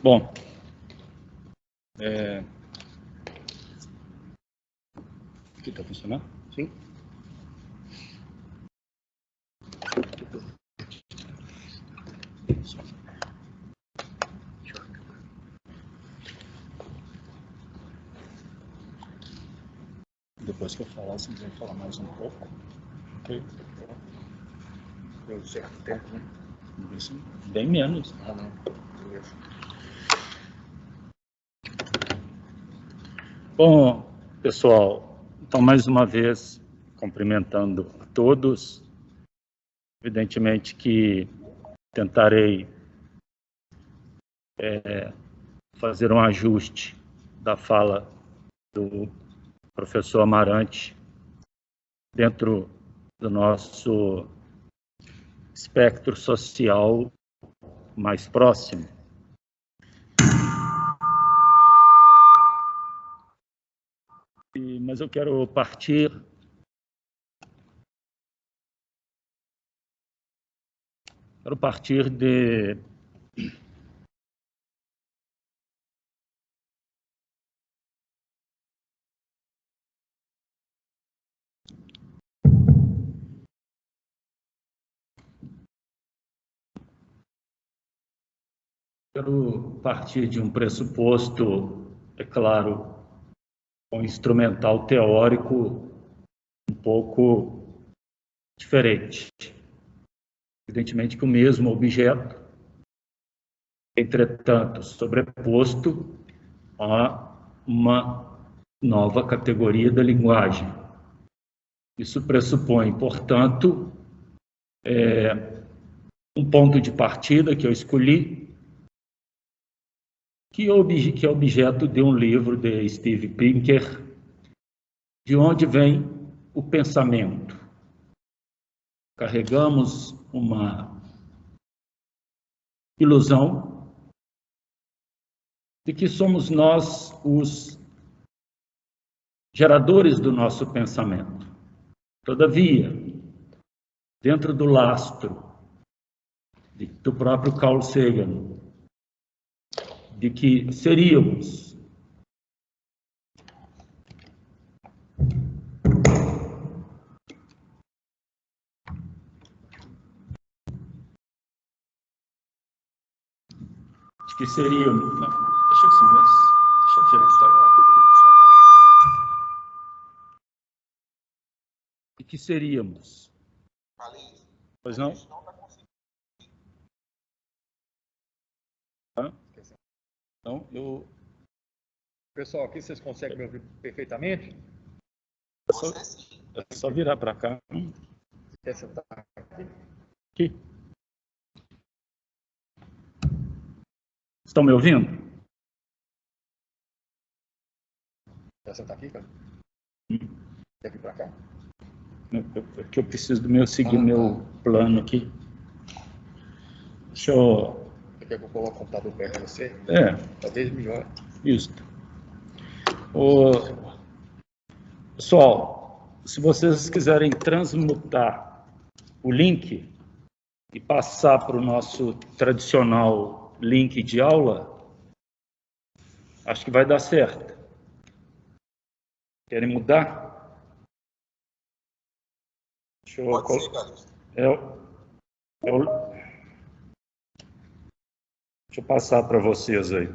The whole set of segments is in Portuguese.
Bom, aqui está funcionando? Sim. Depois que eu falar, vocês vão falar mais um pouco. Ok? Deu certo tempo, né? Bem menos. Ah, não. Beleza. Bom, pessoal, então mais uma vez cumprimentando a todos. Evidentemente que tentarei fazer um ajuste da fala do professor Amarante dentro do nosso espectro social mais próximo. Mas eu quero partir de um pressuposto, é claro, um instrumental teórico um pouco diferente. Evidentemente que o mesmo objeto, entretanto, sobreposto a uma nova categoria da linguagem. Isso pressupõe, portanto, um ponto de partida que eu escolhi, que é objeto de um livro de Steve Pinker, De Onde Vem o Pensamento. Carregamos uma ilusão de que somos nós os geradores do nosso pensamento. Todavia, dentro do lastro do próprio Carl Sagan, de que seríamos Não, deixa assim mesmo. Deixa eu ajeitar. E que seríamos? Pois não? Então, eu... Pessoal, aqui vocês conseguem me ouvir perfeitamente? É só virar para cá. Quer sentar aqui? Aqui. Estão me ouvindo? Quer sentar aqui, cara? Quer vir para cá? É que eu preciso seguir meu plano aqui. Deixa eu... Você quer que eu coloque o computador perto de você? Talvez melhor. Isso. Pessoal, se vocês quiserem transmutar o link e passar para o nosso tradicional link de aula, acho que vai dar certo. Querem mudar? Pode ser, Carlos. Deixa eu passar para vocês aí.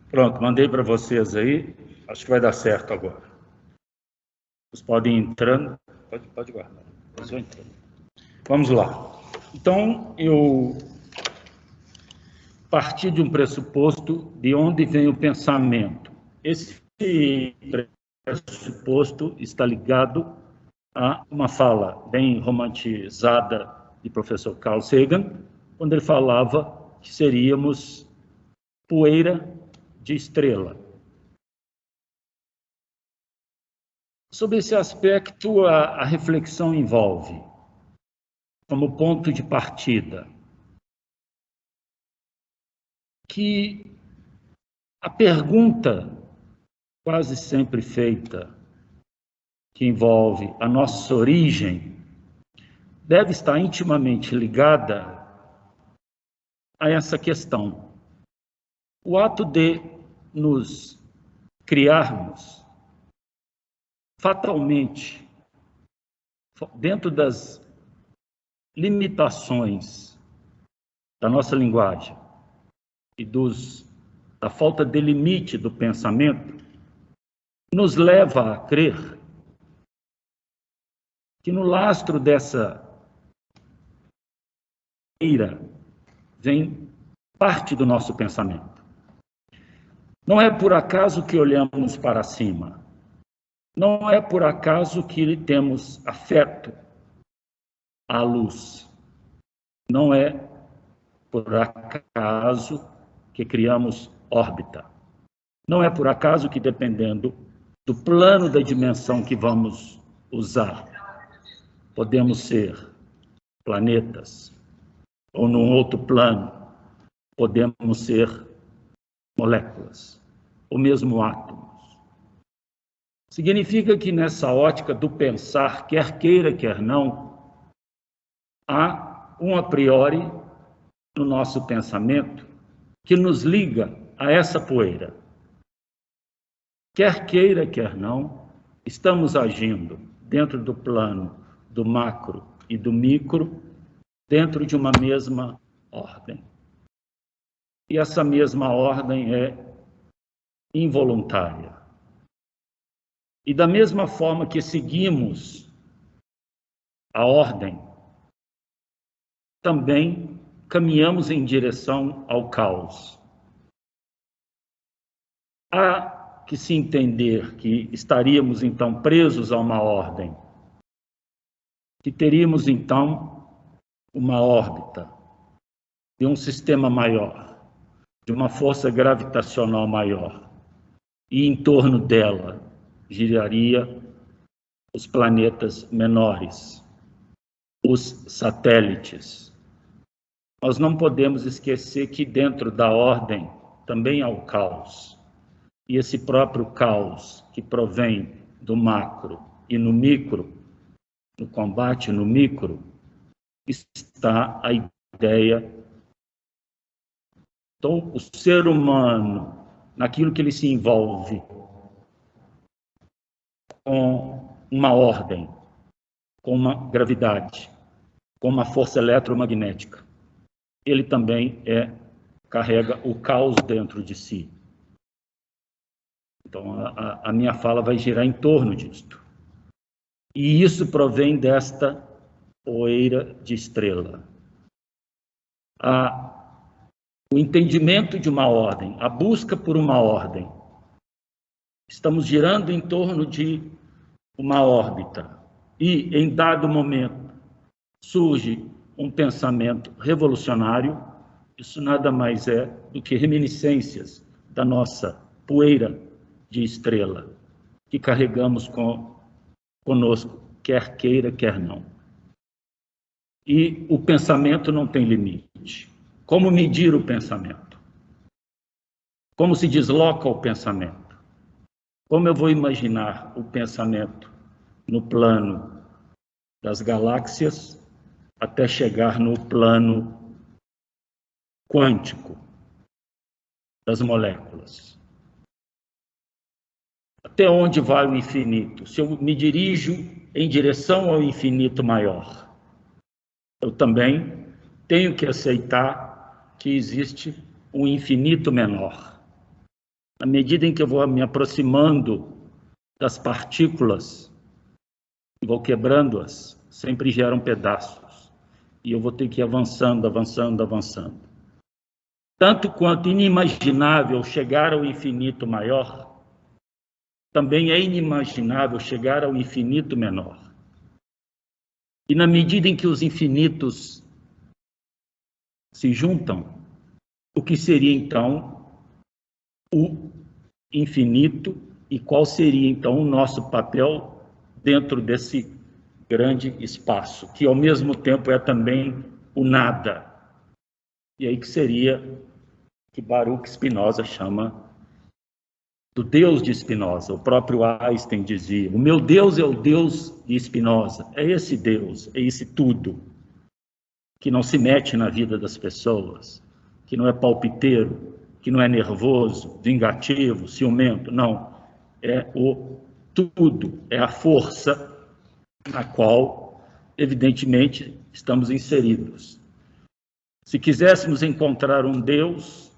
Pronto, mandei para vocês aí. Acho que vai dar certo agora. Vocês podem ir entrando. Pode guardar. Vocês vão entrando. Vamos lá. Então, eu parti de um pressuposto de onde vem o pensamento. Esse pressuposto está ligado a uma fala bem romantizada e professor Carl Sagan, quando ele falava que seríamos poeira de estrela. Sobre esse aspecto, a reflexão envolve, como ponto de partida, que a pergunta quase sempre feita, que envolve a nossa origem, deve estar intimamente ligada a essa questão. O ato de nos criarmos fatalmente, dentro das limitações da nossa linguagem e da falta de limite do pensamento, nos leva a crer que no lastro dessa ira vem parte do nosso pensamento. Não é por acaso que olhamos para cima. Não é por acaso que temos afeto à luz. Não é por acaso que criamos órbita. Não é por acaso que, dependendo do plano da dimensão que vamos usar, podemos ser planetas, ou num outro plano, podemos ser moléculas, ou mesmo átomos. Significa que nessa ótica do pensar, quer queira, quer não, há um a priori no nosso pensamento que nos liga a essa poeira. Quer queira, quer não, estamos agindo dentro do plano do macro e do micro, dentro de uma mesma ordem. E essa mesma ordem é involuntária. E da mesma forma que seguimos a ordem, também caminhamos em direção ao caos. Há que se entender que estaríamos, então, presos a uma ordem, que teríamos, então, uma órbita de um sistema maior, de uma força gravitacional maior, e em torno dela giraria os planetas menores, os satélites. Nós não podemos esquecer que dentro da ordem também há o caos. E esse próprio caos que provém do macro e no micro, no combate no micro, está a ideia. Então, o ser humano, naquilo que ele se envolve com uma ordem, com uma gravidade, com uma força eletromagnética, ele também carrega o caos dentro de si. Então, a minha fala vai girar em torno disto. E isso provém desta poeira de estrela. O entendimento de uma ordem, a busca por uma ordem. Estamos girando em torno de uma órbita e, em dado momento, surge um pensamento revolucionário. Isso nada mais é do que reminiscências da nossa poeira de estrela, que carregamos conosco, quer queira, quer não. E o pensamento não tem limite. Como medir o pensamento? Como se desloca o pensamento? Como eu vou imaginar o pensamento no plano das galáxias até chegar no plano quântico das moléculas? Até onde vai o infinito? Se eu me dirijo em direção ao infinito maior, eu também tenho que aceitar que existe um infinito menor. Na medida em que eu vou me aproximando das partículas, vou quebrando-as, sempre geram pedaços. E eu vou ter que ir avançando, avançando, avançando. Tanto quanto inimaginável chegar ao infinito maior, também é inimaginável chegar ao infinito menor. E na medida em que os infinitos se juntam, o que seria então o infinito e qual seria então o nosso papel dentro desse grande espaço, que ao mesmo tempo é também o nada. E aí que seria que Baruch Spinoza chama do Deus de Spinoza. O próprio Einstein dizia: o meu Deus é o Deus de Spinoza. É esse Deus, é esse tudo, que não se mete na vida das pessoas, que não é palpiteiro, que não é nervoso, vingativo, ciumento, não. É o tudo, é a força na qual, evidentemente, estamos inseridos. Se quiséssemos encontrar um Deus,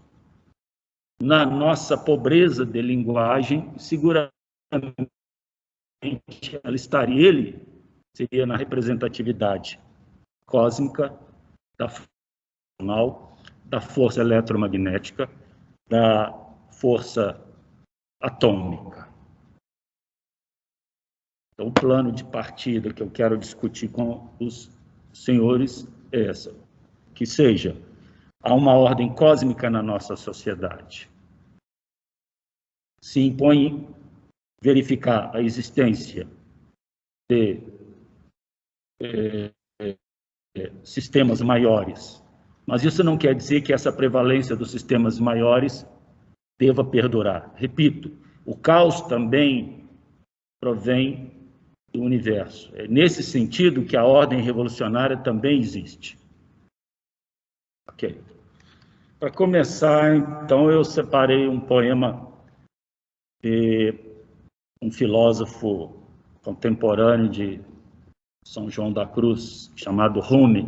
na nossa pobreza de linguagem, seguramente ela estaria, ele seria na representatividade cósmica da força eletromagnética, da força atômica. Então, o plano de partida que eu quero discutir com os senhores é essa, que seja, há uma ordem cósmica na nossa sociedade. Se impõe verificar a existência de sistemas maiores, mas isso não quer dizer que essa prevalência dos sistemas maiores deva perdurar. Repito, o caos também provém do universo. É nesse sentido que a ordem revolucionária também existe. Ok. Para começar, então, eu separei um poema de um filósofo contemporâneo de São João da Cruz, chamado Rumi,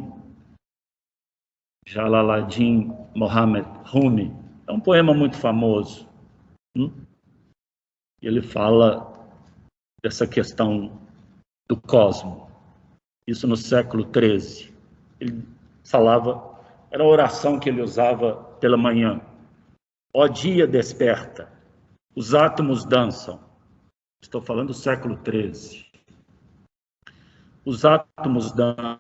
Jalaluddin Mohammed Rumi. É um poema muito famoso. Ele fala dessa questão do cosmo. Isso no século XIII. Ele falava, era a oração que ele usava pela manhã. Ó dia, desperta, os átomos dançam. Estou falando do século XIII. Os átomos dançam,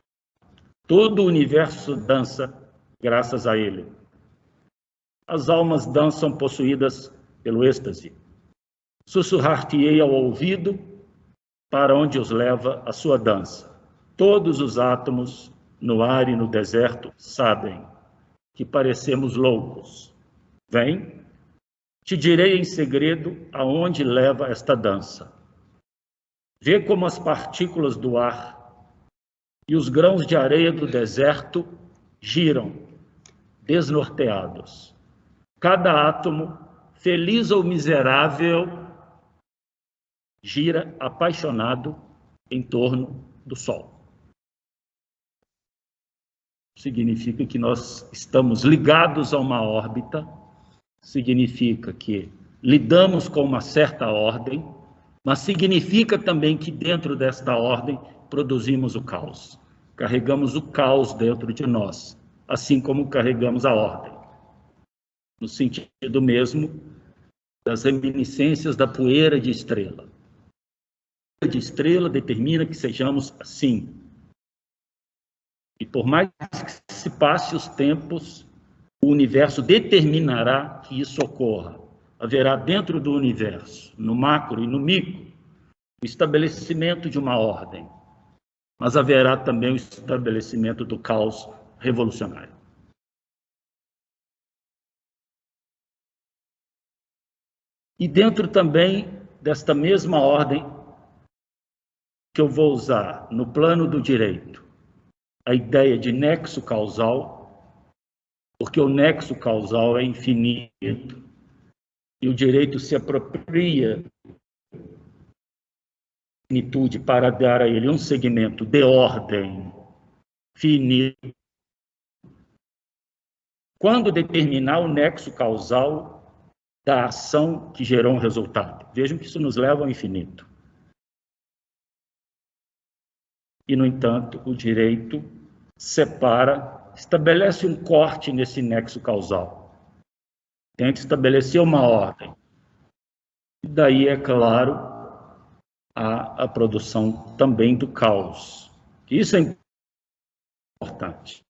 todo o universo dança graças a ele. As almas dançam possuídas pelo êxtase. Sussurrar-te-ei ao ouvido, para onde os leva a sua dança. Todos os átomos, no ar e no deserto, sabem que parecemos loucos. Vem, te direi em segredo aonde leva esta dança. Vê como as partículas do ar e os grãos de areia do deserto giram, desnorteados. Cada átomo, feliz ou miserável, gira apaixonado em torno do Sol. Significa que nós estamos ligados a uma órbita, significa que lidamos com uma certa ordem, mas significa também que dentro desta ordem produzimos o caos. Carregamos o caos dentro de nós, assim como carregamos a ordem. No sentido mesmo das reminiscências da poeira de estrela. A poeira de estrela determina que sejamos assim. E por mais que se passe os tempos, o universo determinará que isso ocorra. Haverá dentro do universo, no macro e no micro, o estabelecimento de uma ordem. Mas haverá também o estabelecimento do caos revolucionário. E dentro também desta mesma ordem que eu vou usar no plano do direito, a ideia de nexo causal, porque o nexo causal é infinito e o direito se apropria da finitude para dar a ele um segmento de ordem finito. Quando determinar o nexo causal da ação que gerou um resultado. Vejam que isso nos leva ao infinito. E, no entanto, o direito separa, estabelece um corte nesse nexo causal. Tenta estabelecer uma ordem. E daí, é claro, a produção também do caos, Isso é importante.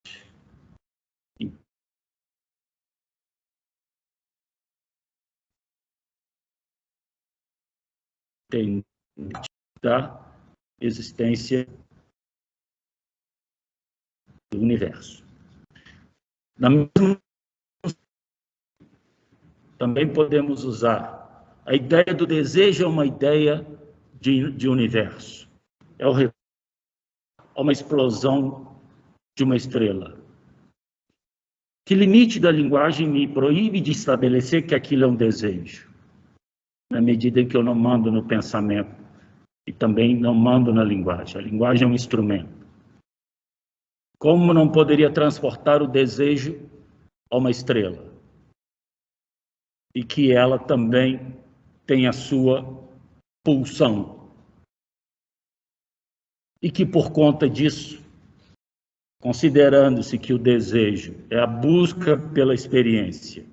Tem da existência do universo. Também podemos usar a ideia do desejo, é uma ideia de universo. É uma explosão de uma estrela. Que limite da linguagem me proíbe de estabelecer que aquilo é um desejo? Na medida em que eu não mando no pensamento e também não mando na linguagem. A linguagem é um instrumento. Como não poderia transportar o desejo a uma estrela? E que ela também tem a sua pulsão. E que por conta disso, considerando-se que o desejo é a busca pela experiência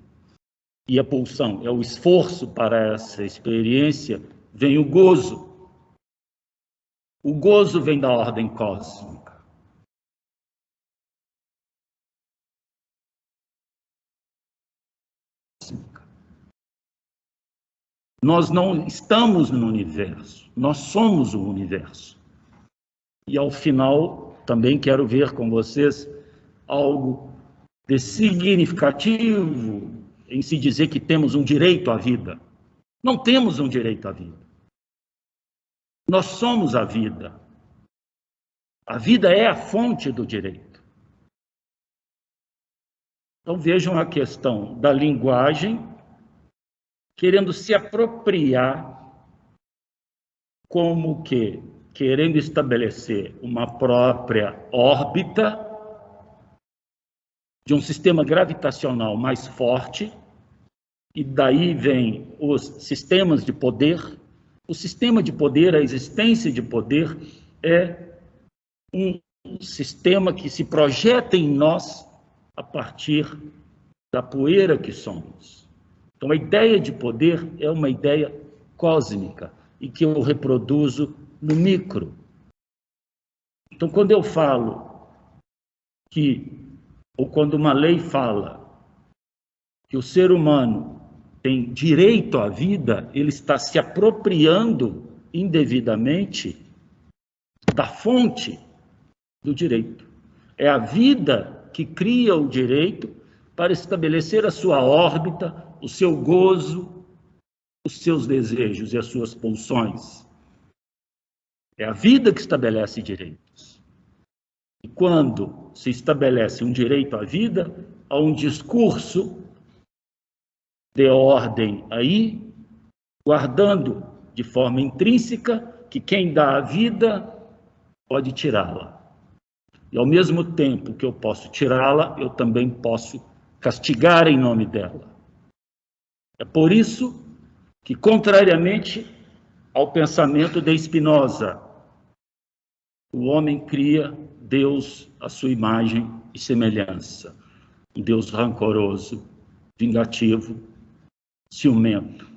e a pulsão é o esforço para essa experiência, vem o gozo. O gozo vem da ordem cósmica. Nós não estamos no universo, nós somos o universo. E ao final, também quero ver com vocês algo de significativo em se dizer que temos um direito à vida. Não temos um direito à vida. Nós somos a vida. A vida é a fonte do direito. Então vejam a questão da linguagem querendo se apropriar como que querendo estabelecer uma própria órbita de um sistema gravitacional mais forte, e daí vem os sistemas de poder. O sistema de poder, a existência de poder, é um sistema que se projeta em nós a partir da poeira que somos. Então, a ideia de poder é uma ideia cósmica e que eu reproduzo no micro. Então, quando eu falo ou quando uma lei fala que o ser humano tem direito à vida, ele está se apropriando indevidamente da fonte do direito. É a vida que cria o direito para estabelecer a sua órbita, o seu gozo, os seus desejos e as suas pulsões. É a vida que estabelece direitos. E quando se estabelece um direito à vida, há um discurso de ordem aí, guardando de forma intrínseca que quem dá a vida pode tirá-la. E ao mesmo tempo que eu posso tirá-la, eu também posso castigar em nome dela. É por isso que, contrariamente ao pensamento de Spinoza, o homem cria Deus à sua imagem e semelhança. Um Deus rancoroso, vingativo, ciumento.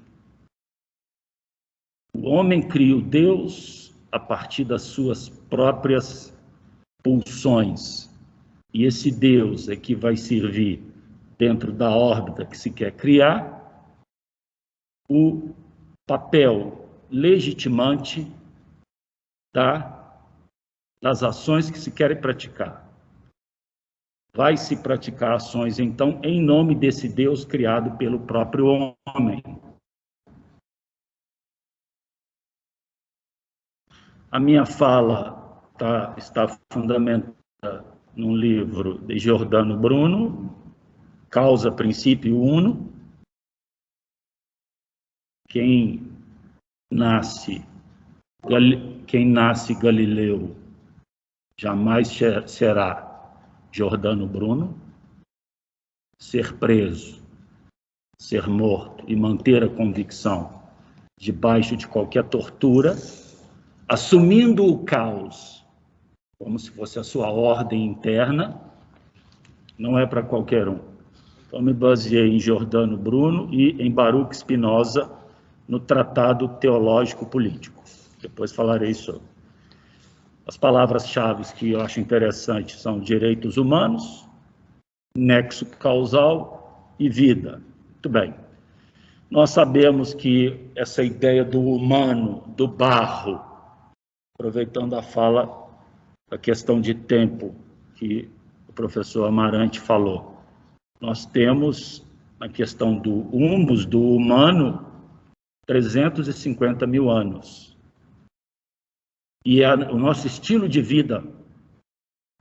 O homem cria o Deus a partir das suas próprias pulsões. E esse Deus é que vai servir, dentro da órbita que se quer criar, o papel legitimante das ações que se querem praticar. Vai se praticar ações, então, em nome desse Deus criado pelo próprio homem. A minha fala está fundamentada num livro de Giordano Bruno, Causa, Princípio Uno. Quem nasce Galileu jamais será Giordano Bruno. Ser preso, ser morto e manter a convicção debaixo de qualquer tortura, assumindo o caos como se fosse a sua ordem interna, não é para qualquer um. Então, me baseei em Giordano Bruno e em Baruch Spinoza no Tratado Teológico Político. Depois falarei sobre. As palavras-chave que eu acho interessantes são direitos humanos, nexo causal e vida. Muito bem. Nós sabemos que essa ideia do humano, do barro, aproveitando a fala, a questão de tempo que o professor Amarante falou, nós temos a questão do humus, do humano, 350 mil anos. E o nosso estilo de vida,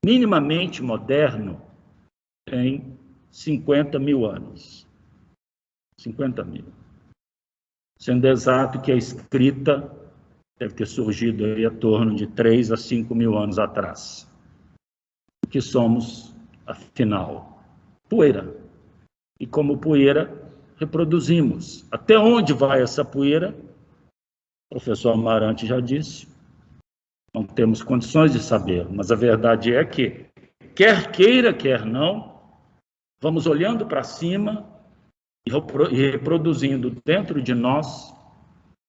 minimamente moderno, tem 50 mil anos. 50 mil. Sendo exato que a escrita deve ter surgido aí a torno de 3 a 5 mil anos atrás. O que somos, afinal? Poeira. E como poeira, reproduzimos. Até onde vai essa poeira? O professor Amarante já disse. Não temos condições de saber, mas a verdade é que, quer queira, quer não, vamos olhando para cima e reproduzindo dentro de nós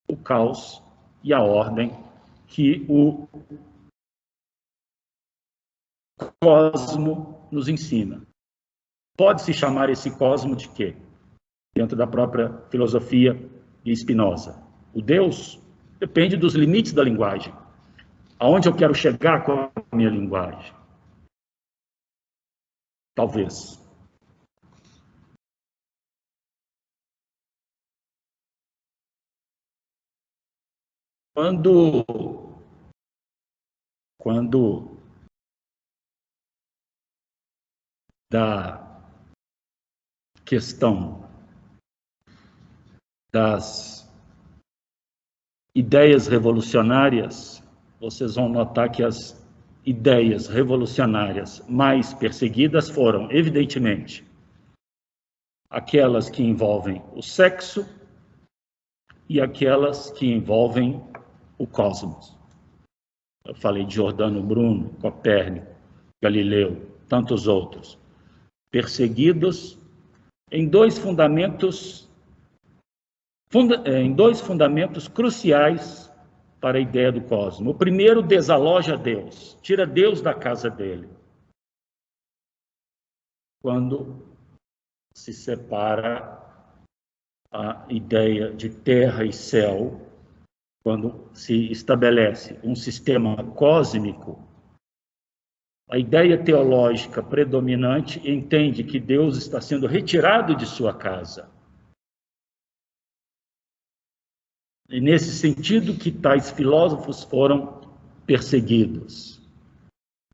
o caos e a ordem que o cosmo nos ensina. Pode-se chamar esse cosmo de quê? Dentro da própria filosofia de Spinoza. O Deus depende dos limites da linguagem. Aonde eu quero chegar com a minha linguagem? Talvez. Quando da questão das ideias revolucionárias, vocês vão notar que as ideias revolucionárias mais perseguidas foram, evidentemente, aquelas que envolvem o sexo e aquelas que envolvem o cosmos. Eu falei de Giordano Bruno, Copérnico, Galileu, tantos outros, perseguidos em dois fundamentos cruciais para a ideia do cosmos. O primeiro, desaloja Deus, tira Deus da casa dele. Quando se separa a ideia de terra e céu, quando se estabelece um sistema cósmico, a ideia teológica predominante entende que Deus está sendo retirado de sua casa. E nesse sentido que tais filósofos foram perseguidos,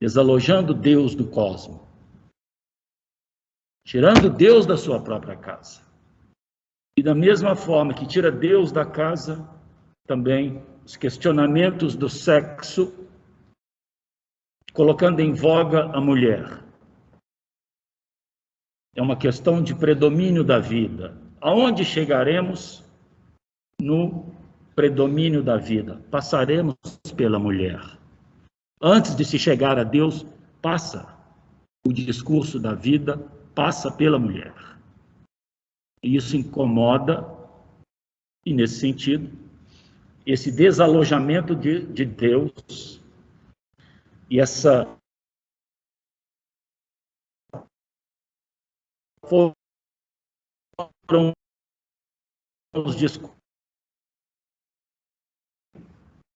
desalojando Deus do cosmos, tirando Deus da sua própria casa. E da mesma forma que tira Deus da casa, também os questionamentos do sexo, colocando em voga a mulher. É uma questão de predomínio da vida. Aonde chegaremos no predomínio da vida? Passaremos pela mulher. Antes de se chegar a Deus, passa o discurso da vida, passa pela mulher. E isso incomoda, e nesse sentido, esse desalojamento de Deus e essa foram os discursos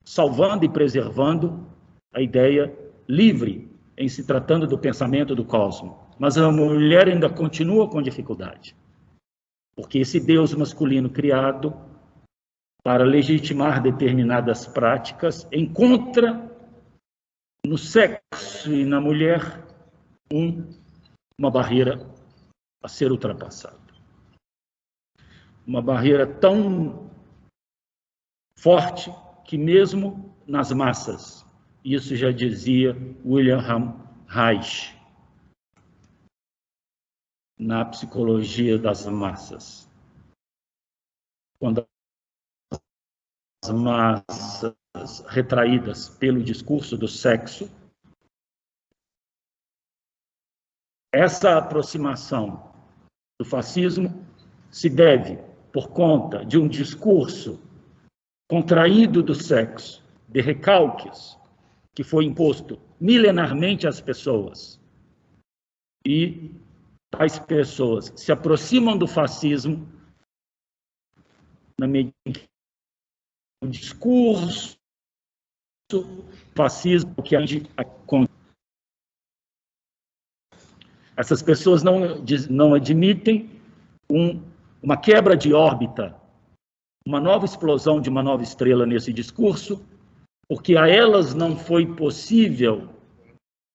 salvando e preservando a ideia livre em se tratando do pensamento do cosmos. Mas a mulher ainda continua com dificuldade, porque esse Deus masculino criado para legitimar determinadas práticas encontra no sexo e na mulher uma barreira a ser ultrapassada. Uma barreira tão forte que mesmo nas massas, isso já dizia William Reich, na psicologia das massas. Quando as massas retraídas pelo discurso do sexo, essa aproximação do fascismo se deve por conta de um discurso contraído do sexo, de recalques, que foi imposto milenarmente às pessoas. E tais pessoas se aproximam do fascismo na medida que o discurso fascismo que essas pessoas não admitem uma quebra de órbita, uma nova explosão de uma nova estrela nesse discurso, porque a elas não foi possível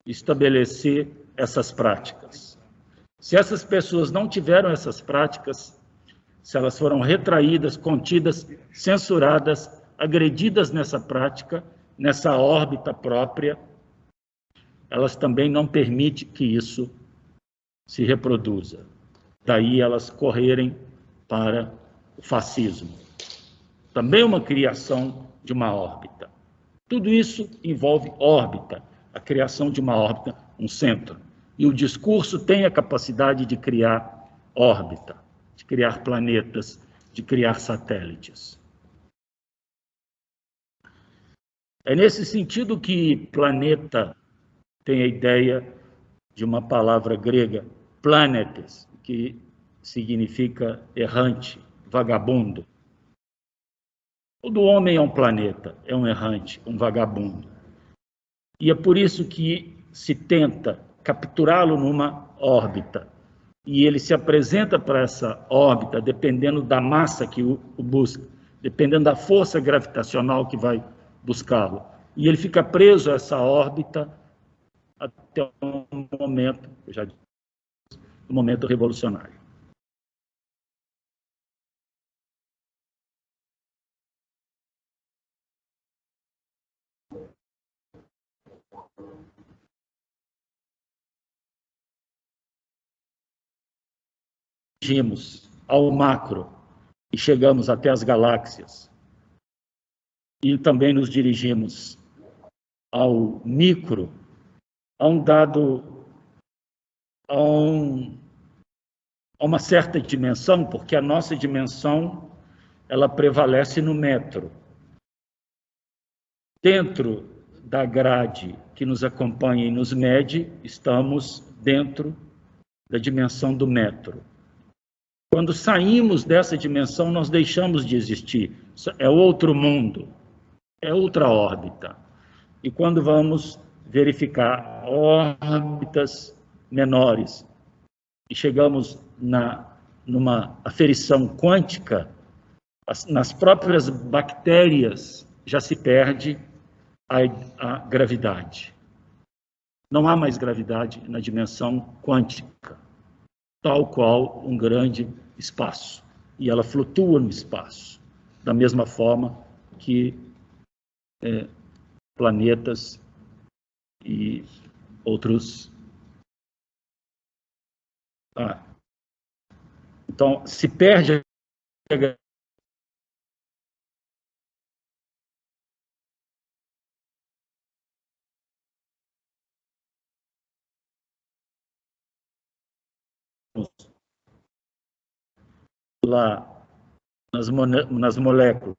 estabelecer essas práticas. Se essas pessoas não tiveram essas práticas, se elas foram retraídas, contidas, censuradas, agredidas nessa prática, nessa órbita própria, elas também não permitem que isso se reproduza. Daí elas correrem para o fascismo. Também uma criação de uma órbita. Tudo isso envolve órbita, a criação de uma órbita, um centro. E o discurso tem a capacidade de criar órbita, de criar planetas, de criar satélites. É nesse sentido que planeta tem a ideia de uma palavra grega, planetes, que significa errante, vagabundo. Todo homem é um planeta, é um errante, um vagabundo. E é por isso que se tenta capturá-lo numa órbita. E ele se apresenta para essa órbita dependendo da massa que o busca, dependendo da força gravitacional que vai buscá-lo. E ele fica preso a essa órbita até o momento, eu já disse, o momento revolucionário. Dirigimos ao macro e chegamos até as galáxias. E também nos dirigimos ao micro, a um dado, a uma certa dimensão, porque a nossa dimensão ela prevalece no metro. Dentro da grade que nos acompanha e nos mede, estamos dentro da dimensão do metro. Quando saímos dessa dimensão, nós deixamos de existir. É outro mundo, é outra órbita. E quando vamos verificar órbitas menores e chegamos numa aferição quântica, nas próprias bactérias já se perde a gravidade. Não há mais gravidade na dimensão quântica, tal qual um grande espaço. E ela flutua no espaço, da mesma forma que planetas e outros. Então, se perde a lá nas moléculas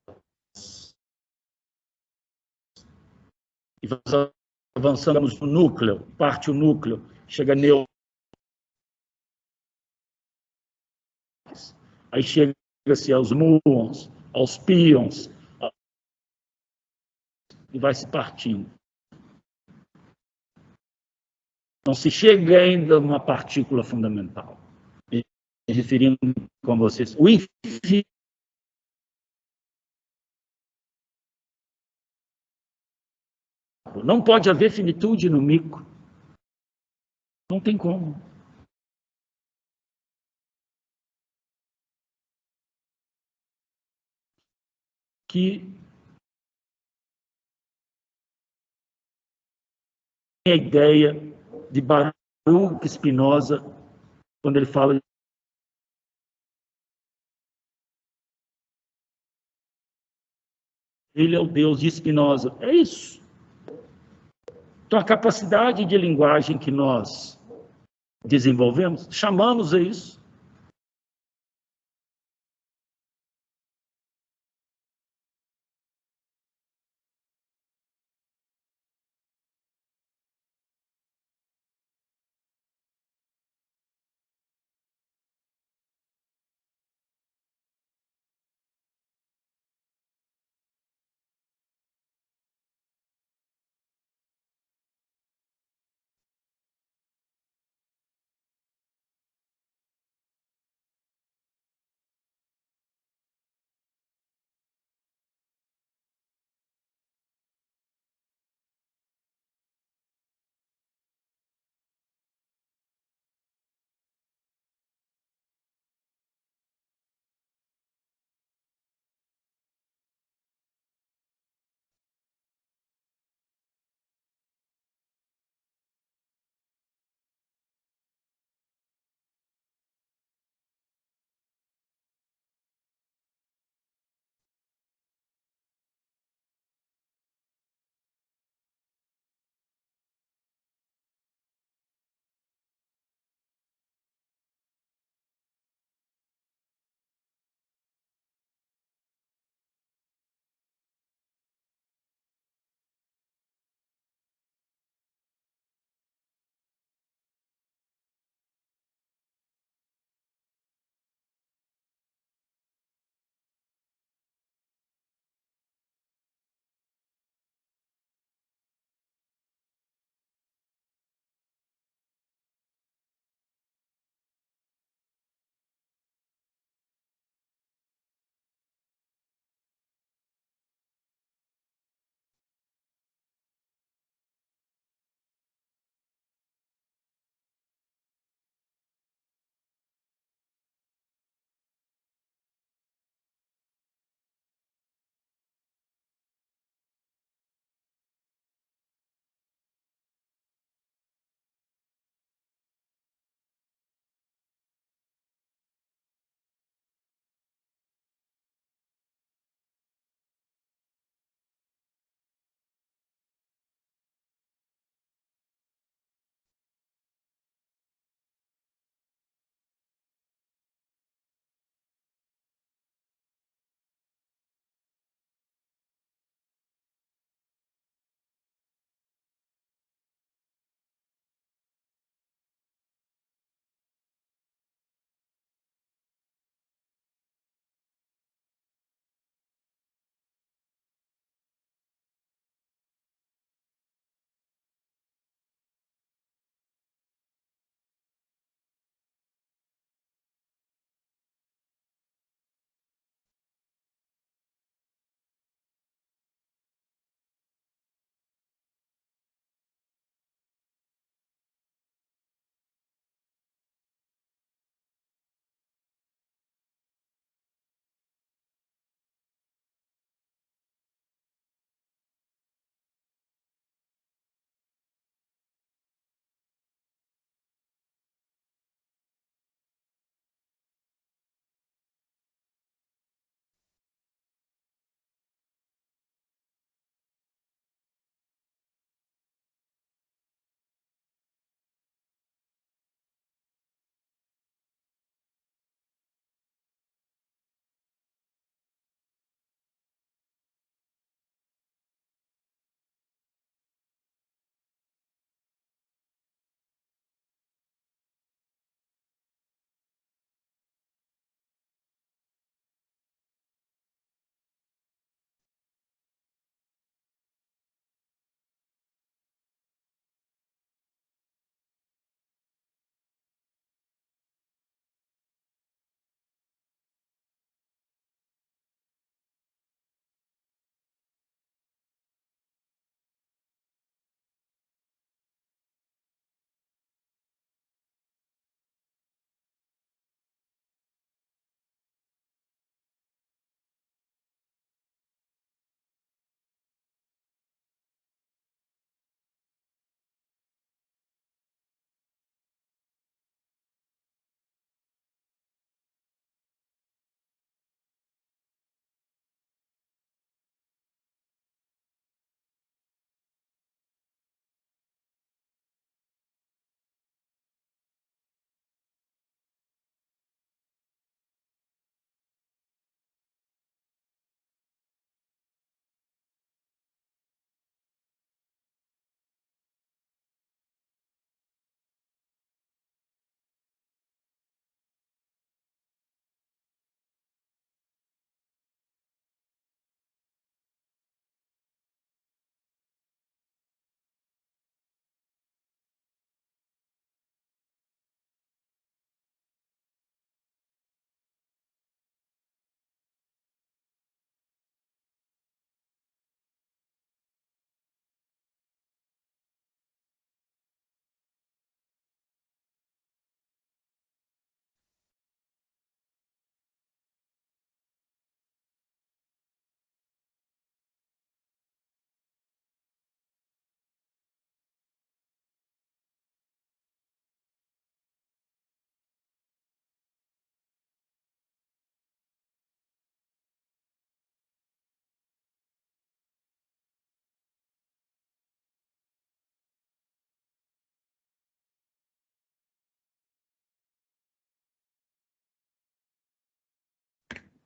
e avançamos no núcleo, parte o núcleo, chega neo, aí chega-se aos muons, aos pions, e vai se partindo. Não se chega ainda a uma partícula fundamental. Me referindo com vocês, o infinito. Não pode haver finitude no micro. Não tem como. Que a ideia de Baruch Spinoza, quando ele fala ele é o Deus de Spinoza. É isso. Então, a capacidade de linguagem que nós desenvolvemos, chamamos a isso.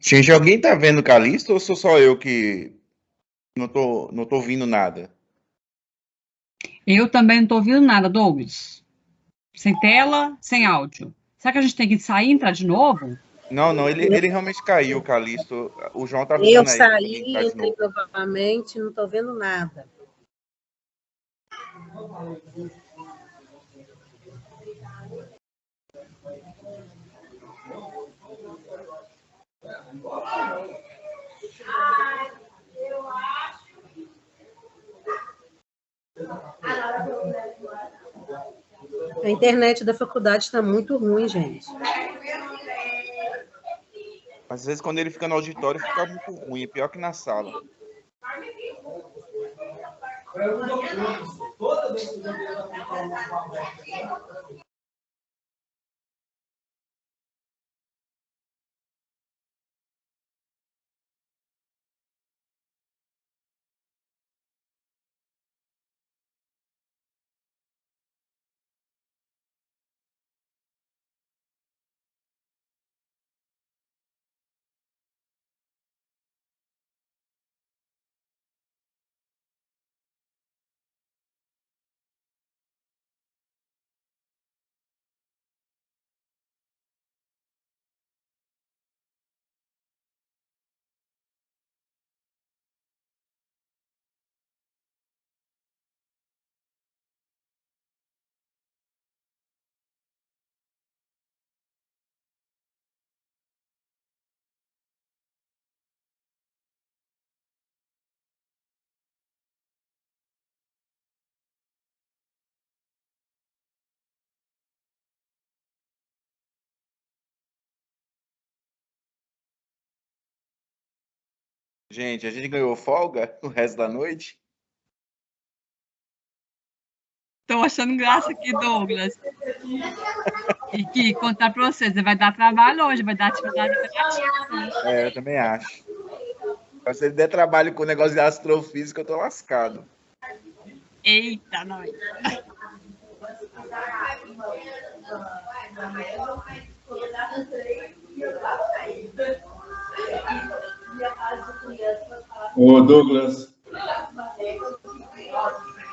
Gente, alguém tá vendo o Calixto ou sou só eu que não tô ouvindo nada? Eu também não estou ouvindo nada, Douglas. Sem tela, sem áudio. Será que a gente tem que sair e entrar de novo? Não, ele realmente caiu, o Calixto. O João tá Eu avisando aí pra ele entrar saí, de entrei novo. novamente, não estou vendo nada. A internet da faculdade está muito ruim, gente. Às vezes, quando ele fica no auditório, fica muito ruim. É pior que na sala. Gente, a gente ganhou folga o resto da noite? Estou achando graça aqui, Douglas. E que contar para vocês, vai dar trabalho hoje, vai dar atividade interativa. É, eu também acho. Mas se ele der trabalho com o negócio de astrofísica, eu tô lascado. Eita, nós. Ô, Douglas,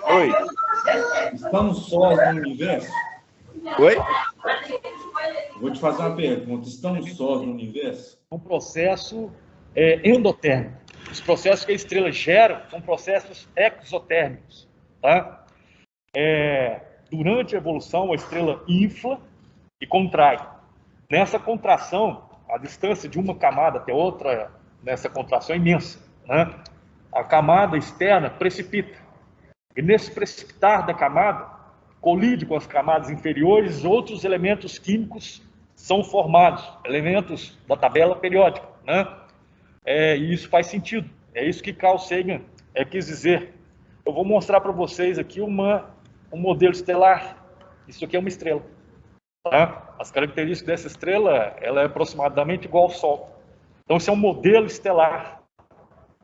Oi? estamos sós no universo? Oi? Vou te fazer uma pergunta. Estamos sós no universo? Um processo endotérmico. Os processos que a estrela gera são processos exotérmicos. Tá? Durante a evolução, a estrela infla e contrai. Nessa contração, a distância de uma camada até outra, nessa contração é imensa. Né? A camada externa precipita. E nesse precipitar da camada, colide com as camadas inferiores, outros elementos químicos são formados, elementos da tabela periódica. Né? E isso faz sentido. É isso que Carl Sagan quis dizer. Eu vou mostrar para vocês aqui um modelo estelar. Isso aqui é uma estrela. Tá? As características dessa estrela, ela é aproximadamente igual ao Sol. Então, esse é um modelo estelar.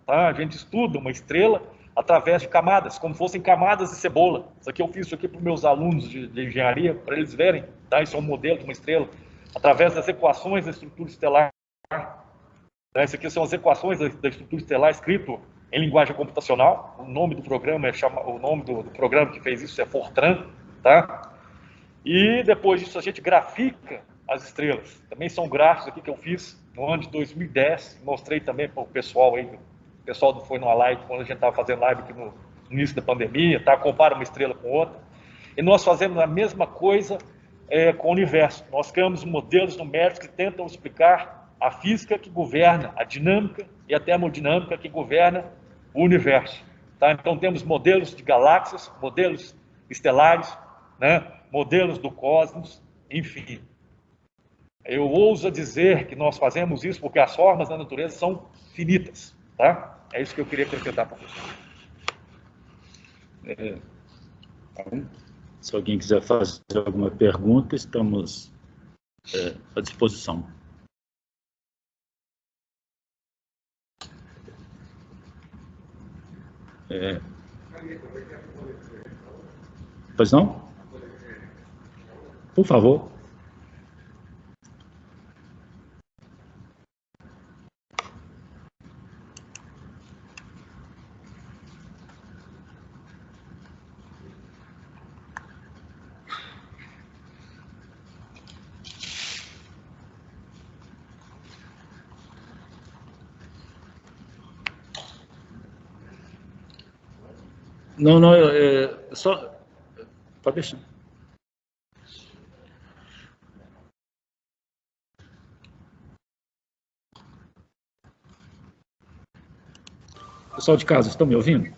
Tá? A gente estuda uma estrela através de camadas, como fossem camadas de cebola. Isso aqui eu fiz isso aqui para os meus alunos de engenharia, para eles verem. Tá? Isso é um modelo de uma estrela, através das equações da estrutura estelar. Isso aqui são as equações da estrutura estelar escrito em linguagem computacional. O nome do programa o nome do programa que fez isso é Fortran, tá? E depois disso a gente grafica as estrelas. Também são gráficos aqui que eu fiz no ano de 2010. Mostrei também para o pessoal aí, o pessoal foi numa live quando a gente estava fazendo live aqui no início da pandemia, tá? Compara uma estrela com outra. E nós fazemos a mesma coisa com o universo. Nós criamos modelos numéricos que tentam explicar a física que governa a dinâmica e a termodinâmica que governa o universo. Tá? Então temos modelos de galáxias, modelos estelares, né? Modelos do cosmos, enfim. Eu ouso dizer que nós fazemos isso porque as formas da natureza são finitas. Tá? É isso que eu queria acrescentar para vocês. Se alguém quiser fazer alguma pergunta, estamos à disposição. Pois não? Por favor. Não, não, só... Pode deixar. Pessoal de casa, estão me ouvindo?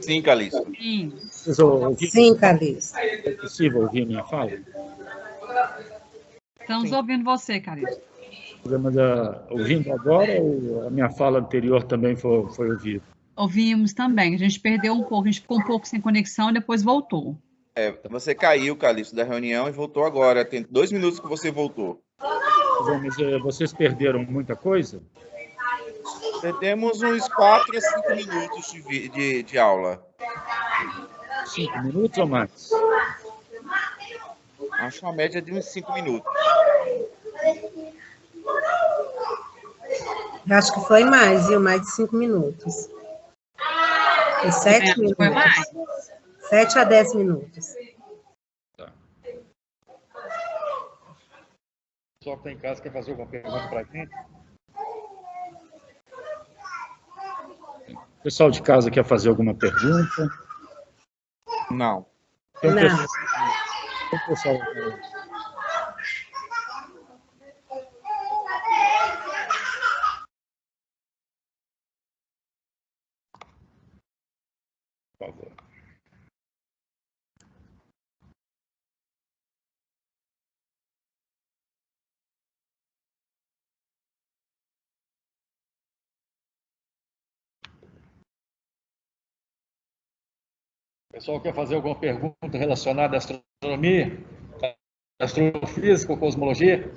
Sim, Calixto. Sim. Vocês ouviram? Sim, Calixto. É possível ouvir minha fala? Estamos ouvindo você, Calixto. Mas ouvindo agora ou a minha fala anterior também foi ouvida? Ouvimos também. A gente perdeu um pouco, a gente ficou um pouco sem conexão e depois voltou. Você caiu, Calixto, da reunião e voltou agora. Tem 2 minutos que você voltou. Mas vocês perderam muita coisa? Temos uns 4 a 5 minutos de aula. 5 minutos ou mais? Acho uma média de uns 5 minutos. Eu acho que foi mais, viu? Mais de 5 minutos. Foi 7 minutos. Foi mais? 7 a 10 minutos. Tá. O pessoal que está em casa quer fazer alguma pergunta para a gente? O pessoal de casa quer fazer alguma pergunta? Não. Tem um Não. pessoal- tem um pessoal... Por favor. O pessoal quer fazer alguma pergunta relacionada à astronomia, astrofísica ou cosmologia?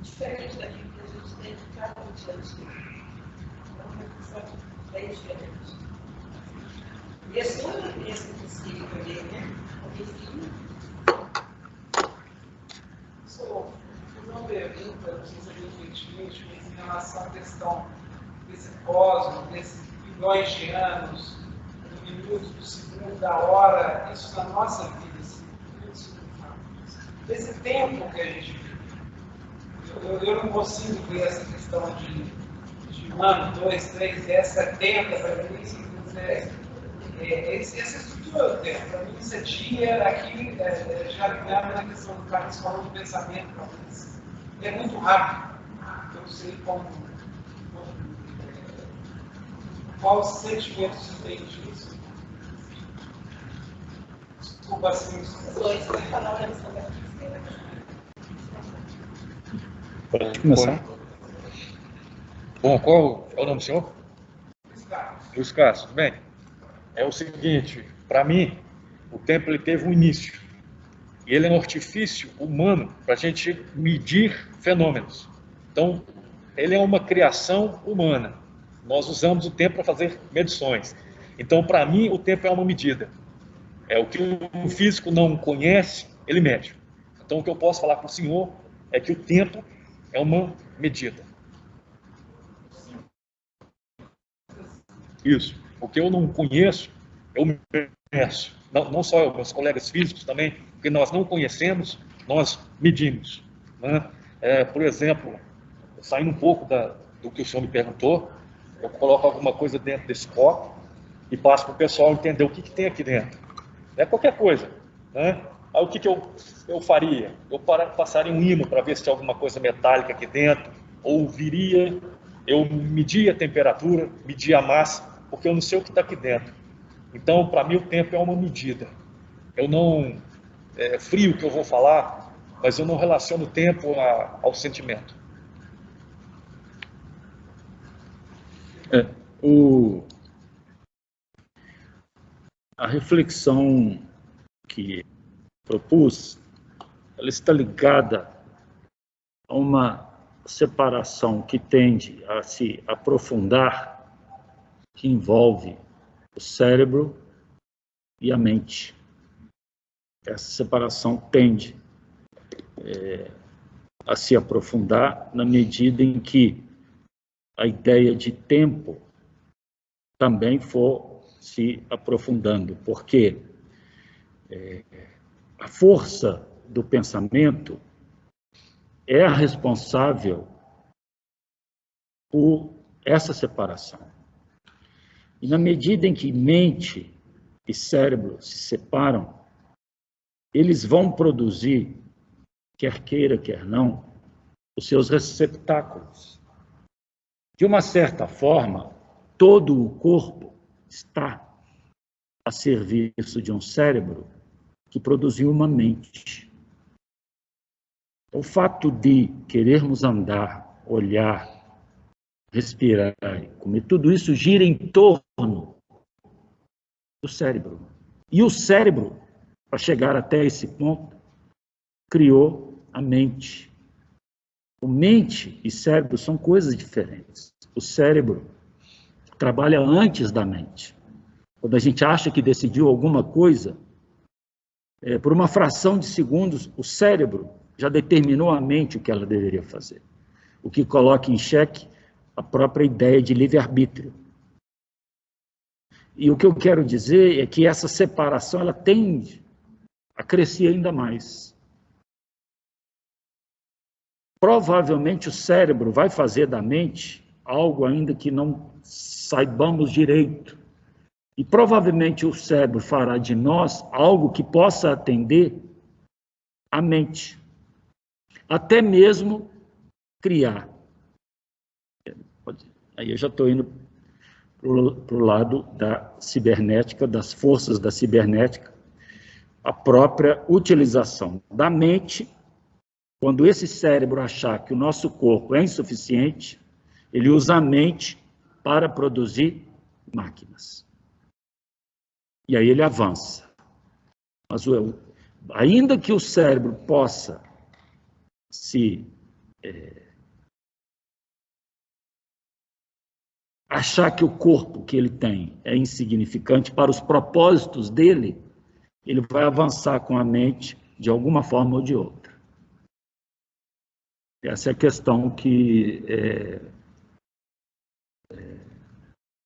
Diferente daquilo que a gente tem de cada dia. É uma questão bem diferente. E esse princípio ali, né? Sou uma pergunta, não sei se é refletir, mas em relação à questão desse cosmos, desses bilhões de anos, do minuto, do segundo, da hora, isso na nossa vida, esse tempo que a gente vive. Eu não consigo ver essa questão de 1 ano, 2, 3, 10, 70, para mim, essa estrutura do tempo. Para mim, isso é dia, aqui já ligado na questão do Carlos falou do pensamento, talvez. É muito rápido. Eu não sei qual sentimento você tem disso. Desculpa, assim, Pode começar. Bom, qual é o nome do senhor? Luiz Carlos, tudo bem? É o seguinte, para mim, o tempo ele teve um início. E ele é um artifício humano para a gente medir fenômenos. Então, ele é uma criação humana. Nós usamos o tempo para fazer medições. Então, para mim, o tempo é uma medida. É o que o físico não conhece, ele mede. Então, o que eu posso falar para o senhor é que o tempo é uma medida. Isso. O que eu não conheço, eu meço. Não só eu, meus colegas físicos também, porque nós não conhecemos, nós medimos. Né? Por exemplo, saindo um pouco do que o senhor me perguntou, eu coloco alguma coisa dentro desse copo e passo para o pessoal entender o que tem aqui dentro. Não é qualquer coisa. Né? Aí o que eu faria? Eu passaria um ímã para ver se tem alguma coisa metálica aqui dentro, ou eu media a temperatura, media a massa, porque eu não sei o que está aqui dentro. Então, para mim, o tempo é uma medida. Eu não... É frio que eu vou falar, mas eu não relaciono o tempo ao sentimento. A reflexão que propus, ela está ligada a uma separação que tende a se aprofundar, que envolve o cérebro e a mente. Essa separação tende a se aprofundar na medida em que a ideia de tempo também for se aprofundando, porque a força do pensamento é a responsável por essa separação. E na medida em que mente e cérebro se separam, eles vão produzir, quer queira, quer não, os seus receptáculos. De uma certa forma, todo o corpo está a serviço de um cérebro que produziu uma mente. O fato de querermos andar, olhar, respirar, comer, tudo isso gira em torno do cérebro. E o cérebro, para chegar até esse ponto, criou a mente. O mente e cérebro são coisas diferentes. O cérebro trabalha antes da mente. Quando a gente acha que decidiu alguma coisa, por uma fração de segundos, o cérebro já determinou a mente o que ela deveria fazer. O que coloca em xeque a própria ideia de livre-arbítrio. E o que eu quero dizer é que essa separação ela tende a crescer ainda mais. Provavelmente o cérebro vai fazer da mente algo ainda que não saibamos direito. E provavelmente o cérebro fará de nós algo que possa atender a mente. Até mesmo criar. Aí eu já estou indo para o lado da cibernética, das forças da cibernética, a própria utilização da mente. Quando esse cérebro achar que o nosso corpo é insuficiente, ele usa a mente para produzir máquinas. E aí ele avança. Mas ainda que o cérebro possa se achar que o corpo que ele tem é insignificante para os propósitos dele, ele vai avançar com a mente de alguma forma ou de outra. Essa é a questão que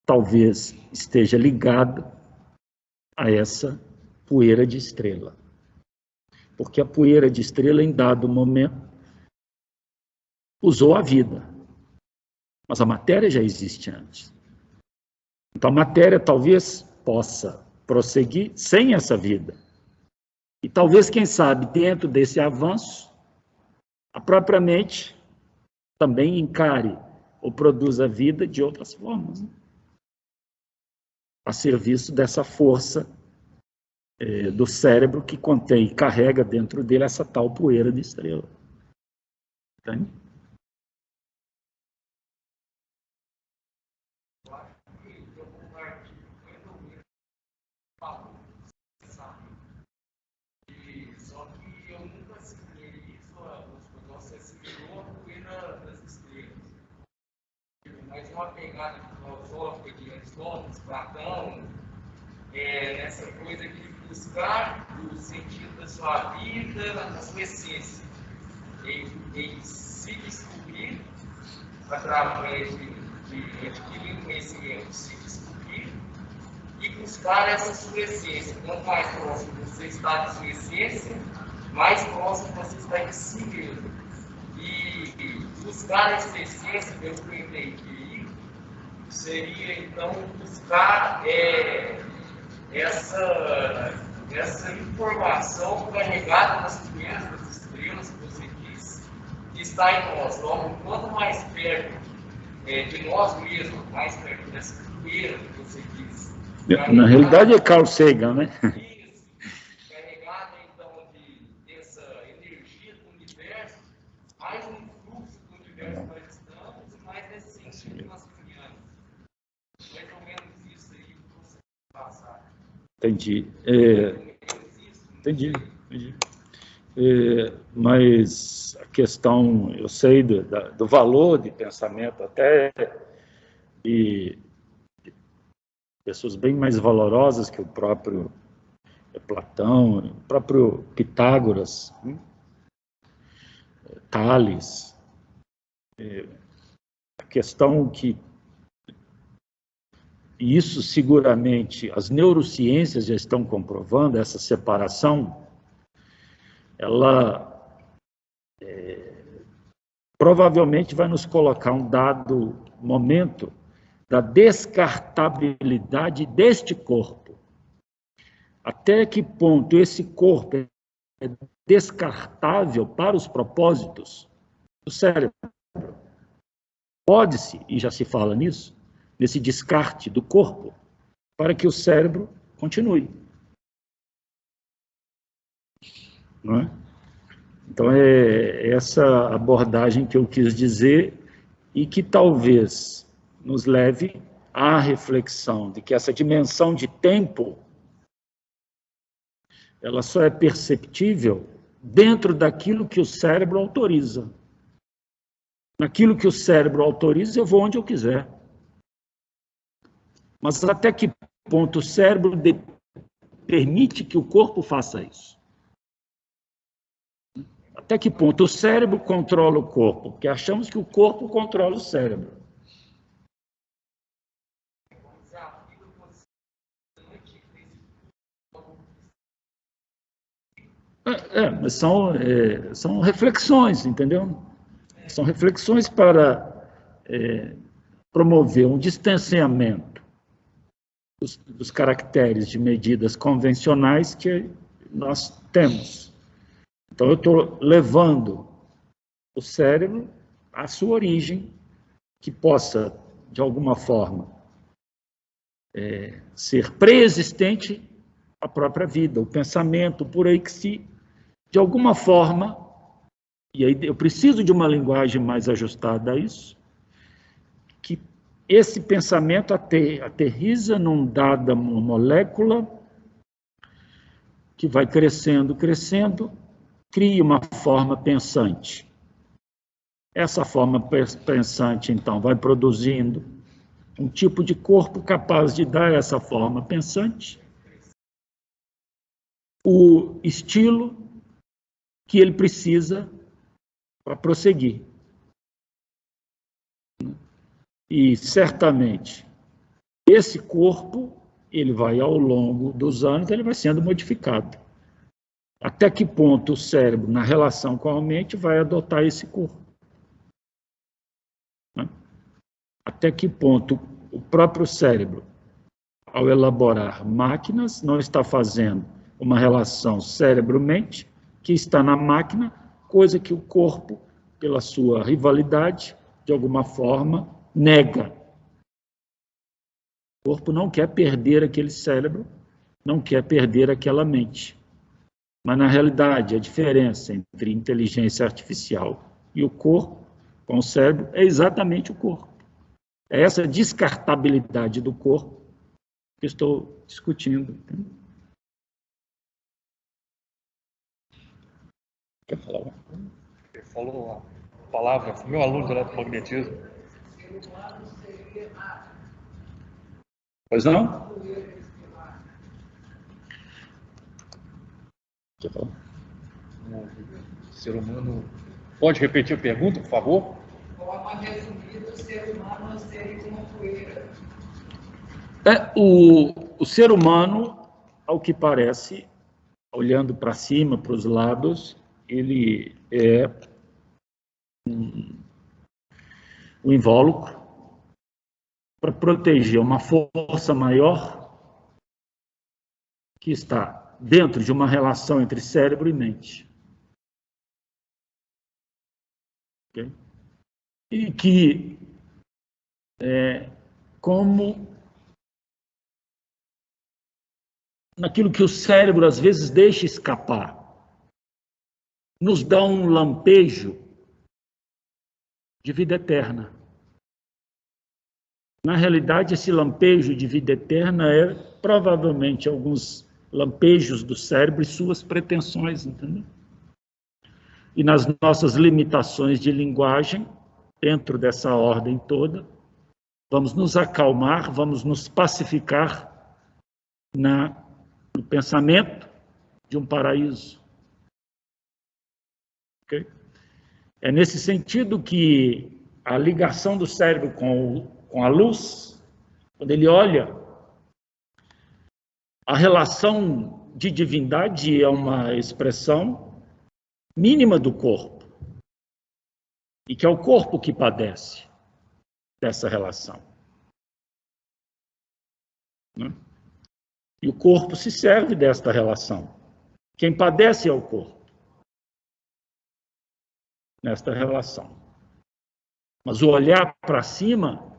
talvez esteja ligada a essa poeira de estrela. Porque a poeira de estrela, em dado momento, usou a vida. Mas a matéria já existe antes. Então a matéria talvez possa prosseguir sem essa vida. E talvez, quem sabe, dentro desse avanço, a própria mente também encare ou produza vida de outras formas, né? A serviço dessa força do cérebro que contém e carrega dentro dele essa tal poeira de estrela. Entende? Só que eu nunca assimilei isso, você assimilou a poeira das estrelas. Mas uma pegada filosófica de Aristóteles, Platão, nessa coisa de buscar o sentido da sua vida, da sua essência, em se descobrir através de adquirir conhecimento, se descobrir e buscar essa sua essência. Quanto mais próximo você está de sua essência, mais próximo você está de si mesmo. E buscar essa essência, pelo que eu entendi, seria então buscar essa informação carregada nas poeiras das estrelas, que você diz, que está em nós. Logo, quanto mais perto de nós mesmos, mais perto dessa poeira que você diz. Na realidade é Carl Sagan, né? Isso, carregada então dessa energia do universo, mais um fluxo do universo nós estamos, e mais nesse sentido nós caminhamos. Mais ou menos isso aí que você passar. Entendi. Entendi. Mas a questão, eu sei do valor de pensamento até de pessoas bem mais valorosas que o próprio Platão, o próprio Pitágoras, Tales. A questão que e isso seguramente as neurociências já estão comprovando, essa separação, ela provavelmente vai nos colocar um dado momento da descartabilidade deste corpo. Até que ponto esse corpo é descartável para os propósitos do cérebro? Pode-se, e já se fala nisso, nesse descarte do corpo, para que o cérebro continue. Não é? Então, é essa abordagem que eu quis dizer e que talvez nos leve à reflexão de que essa dimensão de tempo ela só é perceptível dentro daquilo que o cérebro autoriza. Naquilo que o cérebro autoriza, eu vou onde eu quiser. Mas até que ponto o cérebro permite que o corpo faça isso? Até que ponto o cérebro controla o corpo? Porque achamos que o corpo controla o cérebro. Mas são reflexões, entendeu? São reflexões para promover um distanciamento dos caracteres de medidas convencionais que nós temos. Então, eu estou levando o cérebro à sua origem, que possa, de alguma forma, ser pré-existente à própria vida, o pensamento, por aí que se, de alguma forma, e aí eu preciso de uma linguagem mais ajustada a isso, que esse pensamento aterriza num dada molécula que vai crescendo, cria uma forma pensante. Essa forma pensante, então, vai produzindo um tipo de corpo capaz de dar essa forma pensante, o estilo que ele precisa para prosseguir. E, certamente, esse corpo, ele vai, ao longo dos anos, ele vai sendo modificado. Até que ponto o cérebro, na relação com a mente, vai adotar esse corpo? Até que ponto o próprio cérebro, ao elaborar máquinas, não está fazendo uma relação cérebro-mente, que está na máquina, coisa que o corpo, pela sua rivalidade, de alguma forma, nega. O corpo não quer perder aquele cérebro, não quer perder aquela mente. Mas, na realidade, a diferença entre inteligência artificial e o corpo, com o cérebro, é exatamente o corpo. É essa descartabilidade do corpo que estou discutindo. Quer falar? Ele falou a palavra, meu aluno de eletromagnetismo. Pois não? Quer falar? O ser humano... Pode repetir a pergunta, por favor? Forma resumida, o ser humano é um ser como poeira. O ser humano, ao que parece, olhando para cima, para os lados, ele é um invólucro para proteger uma força maior que está dentro de uma relação entre cérebro e mente. Okay? E que, como naquilo que o cérebro às vezes deixa escapar, nos dá um lampejo de vida eterna. Na realidade, esse lampejo de vida eterna é provavelmente alguns lampejos do cérebro e suas pretensões, entendeu? E nas nossas limitações de linguagem, dentro dessa ordem toda, vamos nos acalmar, vamos nos pacificar no pensamento de um paraíso. Okay? É nesse sentido que a ligação do cérebro com a luz, Quando ele olha, a relação de divindade é uma expressão mínima do corpo, e que é o corpo que padece dessa relação. E o corpo se serve desta relação. Quem padece é o corpo nesta relação. Mas o olhar para cima,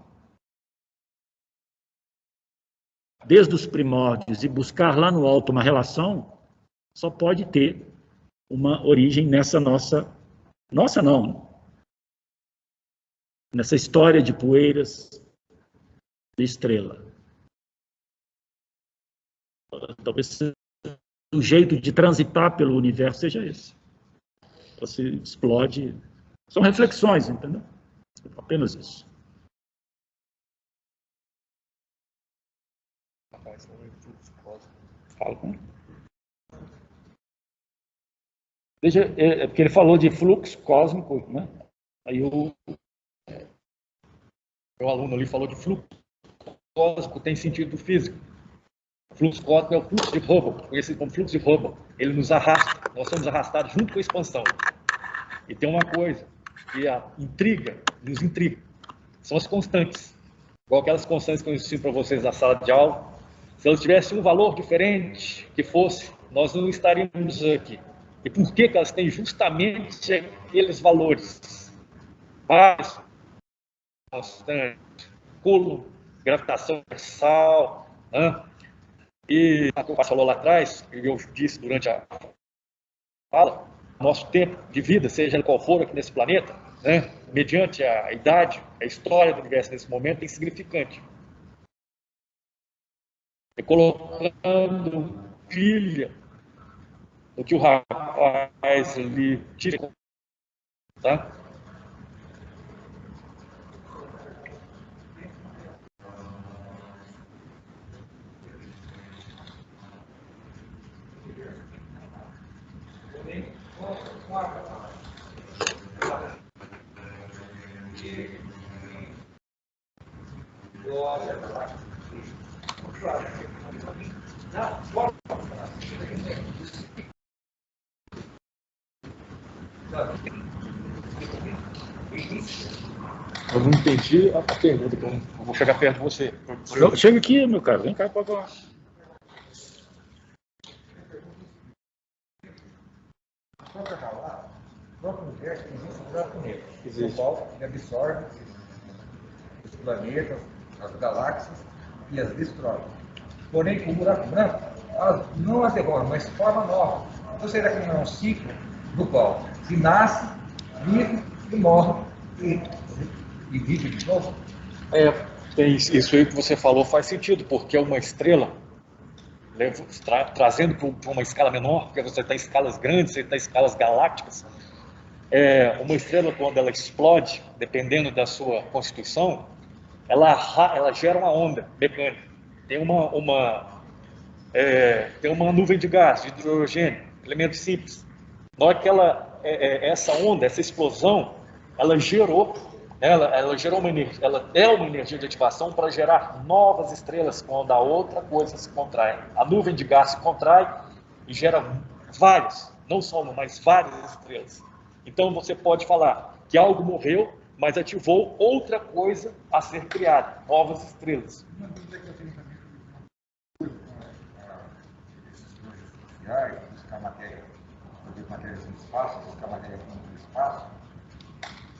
desde os primórdios, e buscar lá no alto uma relação, só pode ter uma origem nessa nossa não, nessa história de poeiras de estrela. Talvez o jeito de transitar pelo universo seja esse. Você explode. São reflexões, entendeu? Apenas isso. Fala com ele. Veja, porque ele falou de fluxo cósmico, né? Aí o aluno ali falou de fluxo cósmico, tem sentido físico. O fluxo cósmico é o fluxo de Hubble, conhecido como fluxo de Hubble. Ele nos arrasta, nós somos arrastados junto com a expansão. E tem uma coisa que nos intriga, são as constantes. Igual aquelas constantes que eu ensino para vocês na sala de aula. Se elas tivessem um valor diferente que fosse, nós não estaríamos aqui. E por que elas têm justamente aqueles valores? Vários constantes, Coulomb, gravitação universal, né? E o que o falou lá atrás, e eu disse durante a fala, nosso tempo de vida, seja ele qual for aqui nesse planeta, né, mediante a idade, a história do universo nesse momento, é insignificante. E colocando pilha no que o rapaz ali tira, tá? Eu não entendi a pergunta, então eu vou chegar perto de você. Chega aqui, meu cara, vem cá para falar. O próprio universo existe um buraco negro. O qual ele absorve os planetas, as galáxias e as destrói. Porém, o buraco branco não as devolve, mas forma nova. Então será que não é um ciclo do qual se nasce, vive e morre e vive de novo? Tem isso aí que você falou faz sentido, porque é uma estrela, trazendo para uma escala menor, porque você está em escalas grandes, você está em escalas galácticas. Uma estrela, quando ela explode, dependendo da sua constituição, ela gera uma onda mecânica. Tem uma nuvem de gás, de hidrogênio, elemento simples. Na hora que essa onda, essa explosão, ela gerou uma energia, ela é uma energia de ativação para gerar novas estrelas quando a outra coisa se contrai. A nuvem de gás se contrai e gera várias, não só uma, mas várias estrelas. Então você pode falar que algo morreu, mas ativou outra coisa a ser criada, novas estrelas. Uma dúvida que eu tenho também buscar matéria, fazer matérias no espaço, buscar matéria no espaço.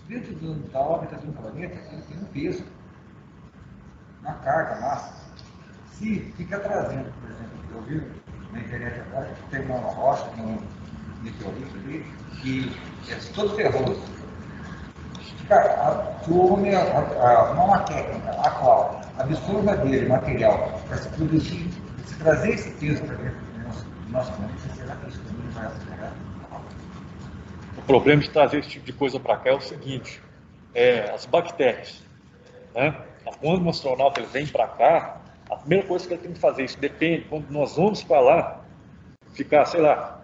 Dentro da órbita de um planeta, ele tem um peso, uma carga, massa. Se fica trazendo, por exemplo, eu vi na internet agora que tem uma rocha, um meteorito ali, que é todo ferroso. Cara, uma técnica a qual absorva dele material para se produzir, se trazer esse peso para dentro do nosso planeta, será que isso também vai acelerar? O problema de trazer esse tipo de coisa para cá é o seguinte, as bactérias, né? Quando um astronauta ele vem para cá, a primeira coisa que ele tem que fazer, isso depende, quando nós vamos para lá, ficar, sei lá,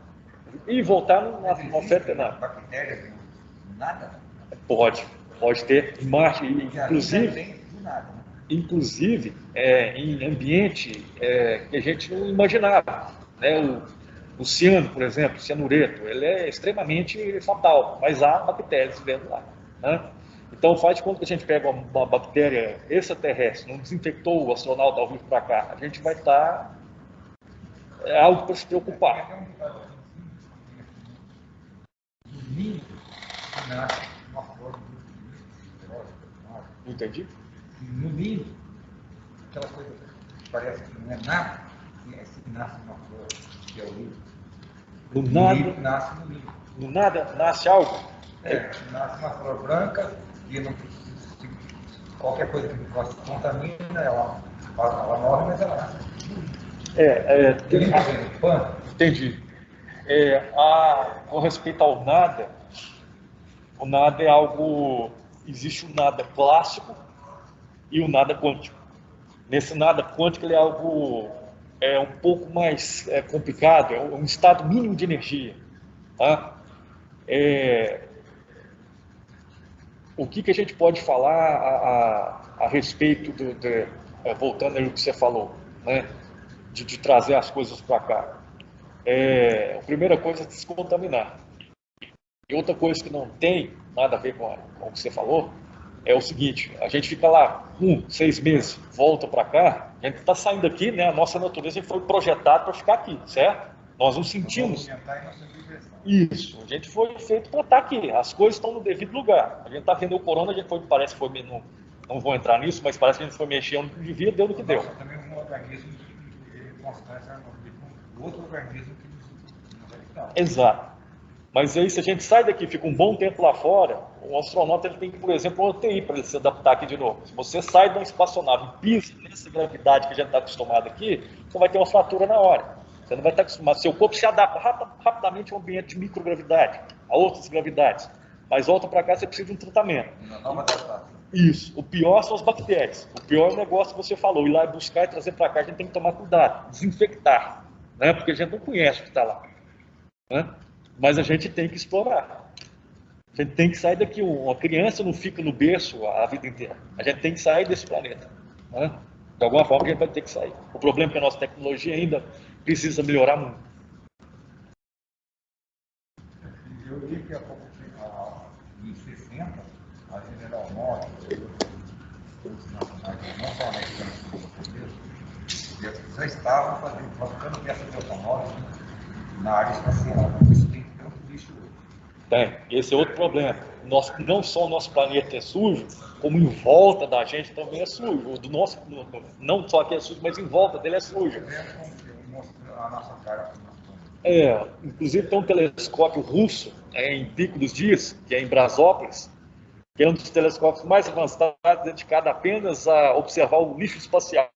e voltar na oferta nada. Bactérias, nada? Pode ter, em Marte, inclusive... inclusive em ambiente que a gente não imaginava, né? O ciano, por exemplo, o cianureto, ele é extremamente fatal, mas há bactérias vivendo lá, né? Então, faz de conta que a gente pega uma bactéria extraterrestre, não desinfectou o astronauta ao vir para cá, a gente vai estar algo para se preocupar. Entendi? No ninho, aquela coisa que parece que não é nada, que nasce uma flor, que é o livro. No nada, Nasce no ninho. No nada nasce algo? Nasce uma flor branca e não, qualquer coisa que contamina, ela morre, mas ela nasce. Entendi. Com respeito ao nada, o nada é algo. Existe o nada clássico e o nada quântico. Nesse nada quântico, ele é algo um pouco mais complicado, é um estado mínimo de energia. Tá? O que a gente pode falar a respeito voltando aí ao que você falou, né? De trazer as coisas para cá? A primeira coisa é descontaminar. E outra coisa que não tem nada a ver com o que você falou é o seguinte: a gente fica lá 6 meses, volta para cá, a gente está saindo aqui, né? A nossa natureza foi projetada para ficar aqui, certo? Nós não sentimos. Isso, a gente foi feito para estar aqui, as coisas estão no devido lugar. A gente está vendo o corona, a gente parece que foi, não vou entrar nisso, mas parece que a gente foi mexer onde não devia, deu no que deu. Também um organismo que constante com outro organismo que nos habitava. Exato. Mas aí, se a gente sai daqui, fica um bom tempo lá fora, o astronauta ele tem que, por exemplo, uma UTI para ele se adaptar aqui de novo. Se você sai de uma espaçonave e pisa nessa gravidade que a gente está acostumado aqui, você vai ter uma fratura na hora. Você não vai estar acostumado. Seu corpo se adapta rapidamente a um ambiente de microgravidade, a outras gravidades. Mas volta para cá, você precisa de um tratamento. Isso. O pior são as bactérias. O pior é o negócio que você falou. Ir lá e buscar e trazer para cá, a gente tem que tomar cuidado. Desinfectar. Né? Porque a gente não conhece o que está lá. Né? Mas a gente tem que explorar. A gente tem que sair daqui. Uma criança não fica no berço a vida inteira. A gente tem que sair desse planeta. Né? De alguma forma a gente vai ter que sair. O problema é que a nossa tecnologia ainda precisa melhorar muito. Eu li que há pouco tempo, em 60, a General Motors, os nacionais, não só americanos, como brasileiros, já estavam fabricando peças de automóveis na área espacial. Isso tem tanto lixo hoje. Tem. Esse é outro problema. Não só o nosso planeta é sujo, como em volta da gente também é sujo. O do nosso, não só aqui é sujo, mas em volta dele é sujo. A nossa cara. Inclusive tem um telescópio russo em Pico dos Dias, que é em Brasópolis, que é um dos telescópios mais avançados, dedicado apenas a observar o lixo espacial.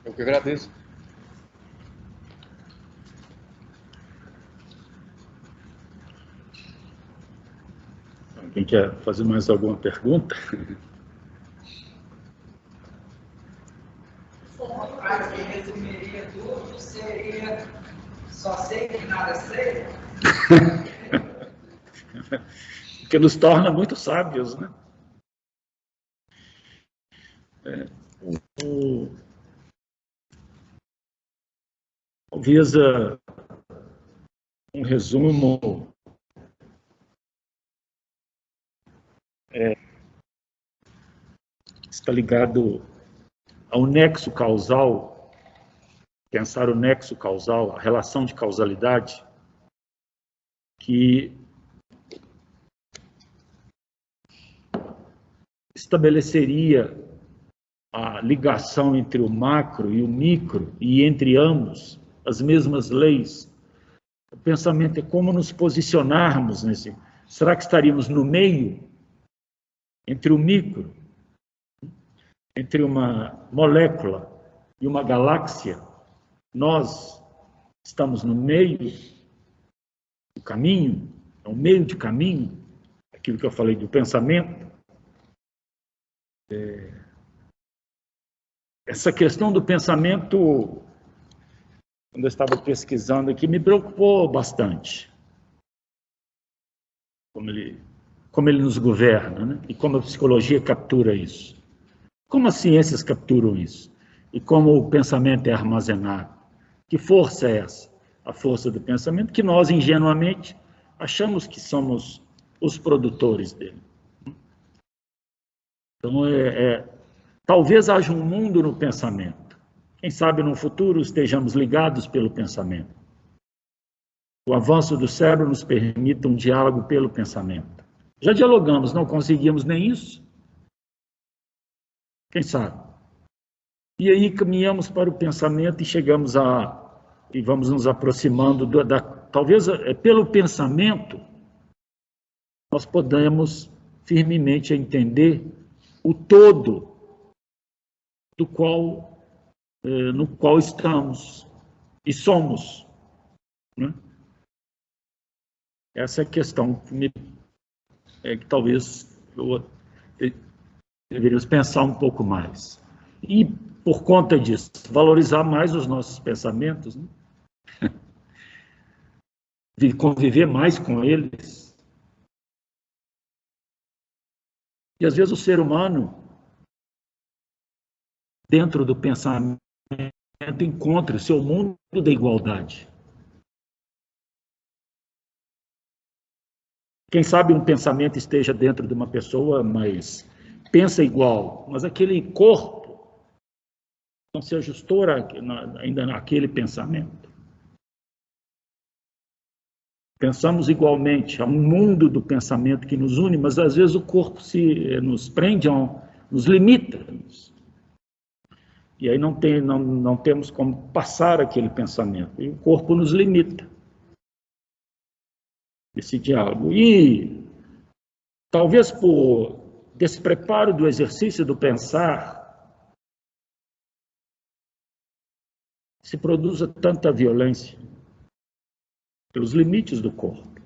Eu que agradeço. Quem quer fazer mais alguma pergunta? Uma frase que resumiria tudo seria: só sei que nada sei. Que nos torna muito sábios, né? Talvez um resumo está ligado ao nexo causal, pensar o nexo causal, a relação de causalidade, que estabeleceria a ligação entre o macro e o micro, e entre ambos as mesmas leis. O pensamento é como nos posicionarmos nesse. Será que estaríamos no meio, entre o micro, entre uma molécula e uma galáxia? Nós estamos no meio do caminho, é um meio de caminho, aquilo que eu falei do pensamento. essa questão do pensamento, quando eu estava pesquisando aqui, me preocupou bastante. Como ele nos governa, né? E como a psicologia captura isso. Como as ciências capturam isso? E como o pensamento é armazenado? Que força é essa? A força do pensamento, que nós, ingenuamente, achamos que somos os produtores dele. Então, talvez haja um mundo no pensamento. Quem sabe no futuro estejamos ligados pelo pensamento. O avanço do cérebro nos permite um diálogo pelo pensamento. Já dialogamos, não conseguimos nem isso. Quem sabe? E aí caminhamos para o pensamento e chegamos e vamos nos aproximando talvez pelo pensamento nós podemos firmemente entender o todo no qual estamos e somos, né? Essa é a questão que talvez deveríamos pensar um pouco mais. E, por conta disso, valorizar mais os nossos pensamentos, né? Conviver mais com eles. E, às vezes, o ser humano, dentro do pensamento, encontra o seu mundo da igualdade. Quem sabe um pensamento esteja dentro de uma pessoa, mas pensa igual, mas aquele corpo não se ajustou ainda naquele pensamento. Pensamos igualmente, há um mundo do pensamento que nos une, mas às vezes o corpo nos prende, nos limita. E aí não temos como passar aquele pensamento, e o corpo nos limita. Esse diálogo. E talvez por despreparo do exercício do pensar, se produza tanta violência pelos limites do corpo.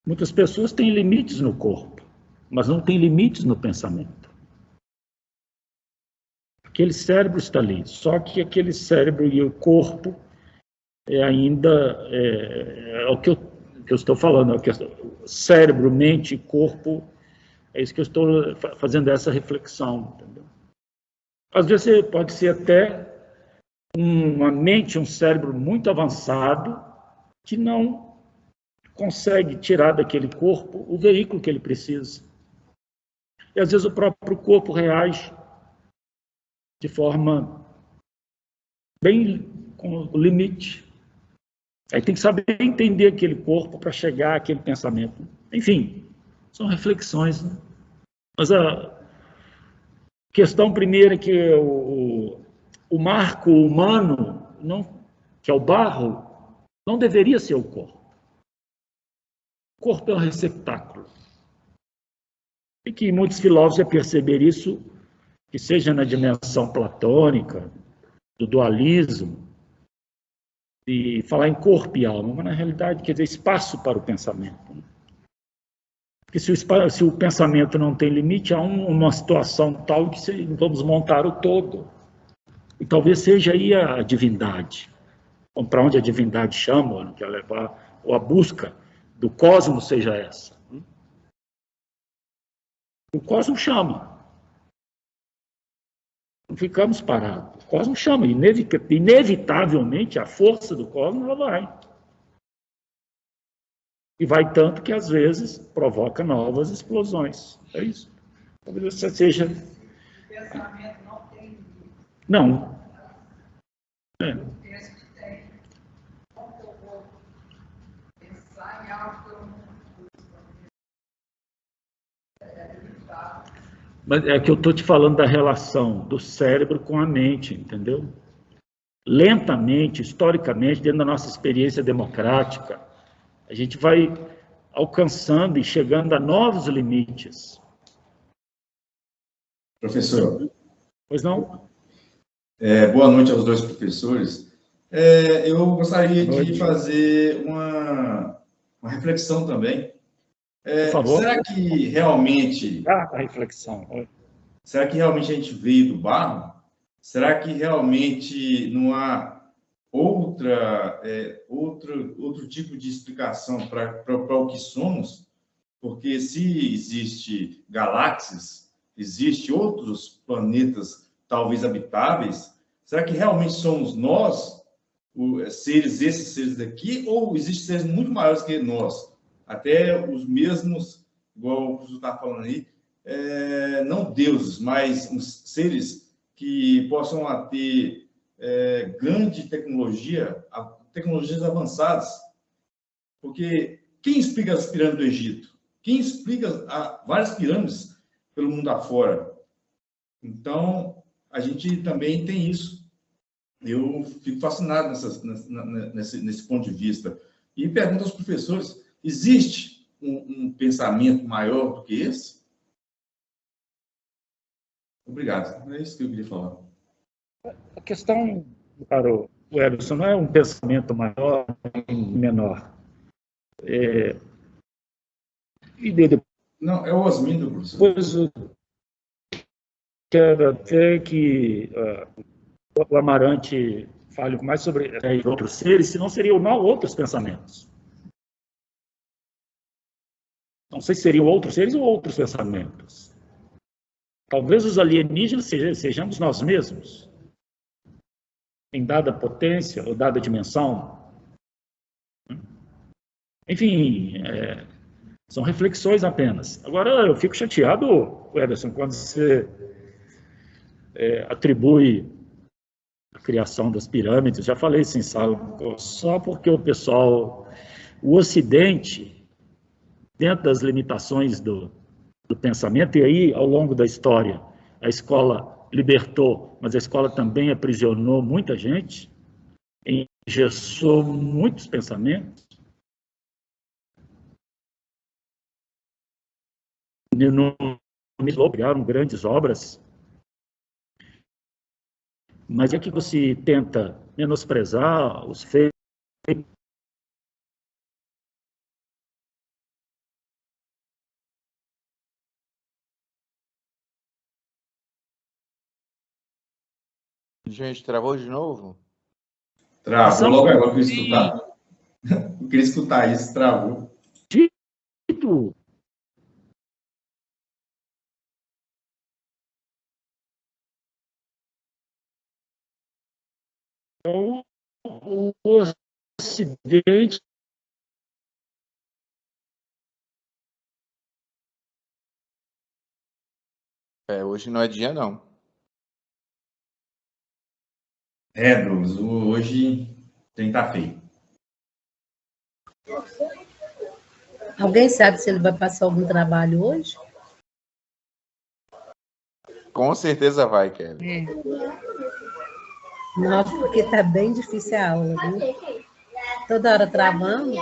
Muitas pessoas têm limites no corpo, mas não têm limites no pensamento. Aquele cérebro está ali, só que aquele cérebro e o corpo é o que eu estou falando, cérebro, mente, corpo, é isso que eu estou fazendo essa reflexão, entendeu? Às vezes pode ser até uma mente, um cérebro muito avançado, que não consegue tirar daquele corpo o veículo que ele precisa. E às vezes o próprio corpo reage de forma bem com o limite. Aí tem que saber entender aquele corpo para chegar àquele pensamento. Enfim, são reflexões, né? Mas a questão primeira é que o marco humano, que é o barro, não deveria ser o corpo. O corpo é um receptáculo. E que muitos filósofos já perceberam isso, que seja na dimensão platônica, do dualismo, de falar em corpo e alma, mas na realidade quer dizer espaço para o pensamento. Porque se o pensamento não tem limite, há uma situação tal que vamos montar o todo. E talvez seja aí a divindade, para onde a divindade chama, que é levar, ou a busca do cosmos seja essa. O cosmos chama. Não ficamos parados. O cosmos chama. Inevitavelmente, a força do cosmos ela vai. E vai tanto que, às vezes, provoca novas explosões. É isso. Talvez você seja... O pensamento não tem limite. Não. Eu penso que tem. Como eu vou pensar em algo que eu não Mas é que eu estou te falando da relação do cérebro com a mente, entendeu? Lentamente, historicamente, dentro da nossa experiência democrática, a gente vai alcançando e chegando a novos limites. Professor. Pois não? Boa noite aos dois professores. Eu gostaria de fazer uma reflexão também Por favor. A reflexão. Será que realmente a gente veio do barro? Será que realmente não há outro tipo de explicação para o que somos? Porque se existe galáxias, existe outros planetas talvez habitáveis, será que realmente somos nós, esses seres daqui, ou existem seres muito maiores que nós? Até os mesmos, igual o professor está falando aí, não deuses, mas uns seres que possam ter grande tecnologia, tecnologias avançadas. Porque quem explica as pirâmides do Egito? Quem explica várias pirâmides pelo mundo afora? Então, a gente também tem isso. Eu fico fascinado nesse ponto de vista. E pergunto aos professores, existe um pensamento maior do que esse? Obrigado. É isso que eu queria falar. A questão, caro Everson, não é um pensamento maior nem menor. Não, é o Osmindo, professor. Depois eu quero até que o Amarante fale mais sobre outros seres, senão seriam não outros pensamentos. Não sei se seriam outros seres ou outros pensamentos. Talvez os alienígenas sejamos nós mesmos, em dada potência ou dada dimensão. Enfim, são reflexões apenas. Agora, eu fico chateado, Everson, quando você atribui a criação das pirâmides, já falei isso em sala, só porque o Ocidente, dentro das limitações do pensamento, e aí, ao longo da história, a escola libertou, mas a escola também aprisionou muita gente, engessou muitos pensamentos, criaram grandes obras, mas é que você tenta menosprezar os feitos. Gente, travou de novo? Travou logo agora, eu queria escutar. Eu queria escutar isso, travou. Então, o Ocidente Hoje não é dia, não. Douglas, hoje tem que estar feio. Alguém sabe se ele vai passar algum trabalho hoje? Com certeza vai, Kelly. Não, porque está bem difícil a aula, viu? Toda hora travando.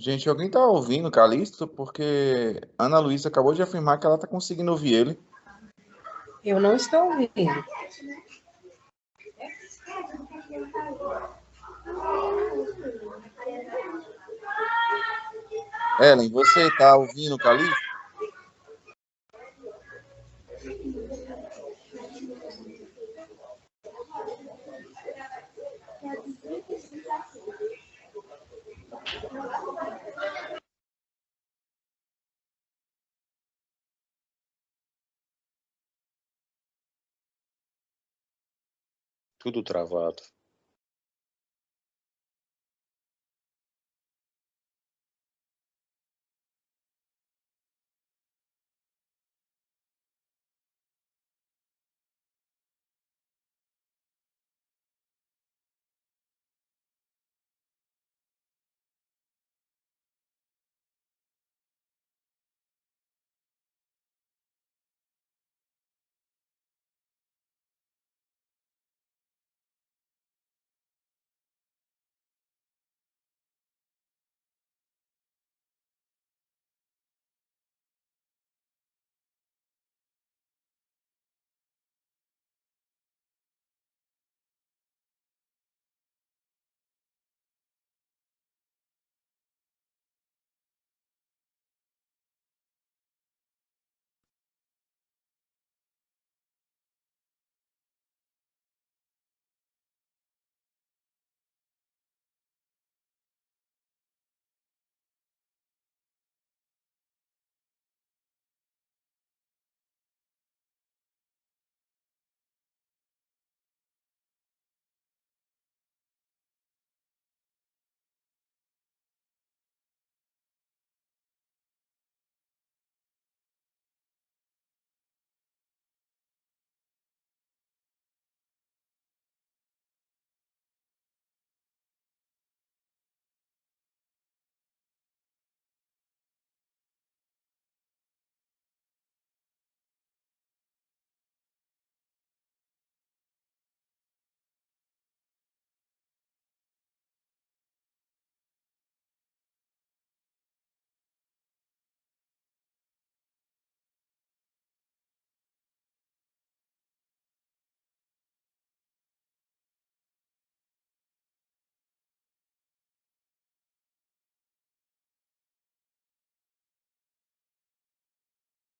Gente, alguém tá ouvindo o Calixto? Porque Ana Luísa acabou de afirmar que ela tá conseguindo ouvir ele. Eu não estou ouvindo. Ellen, você tá ouvindo o Calixto? Tudo travado.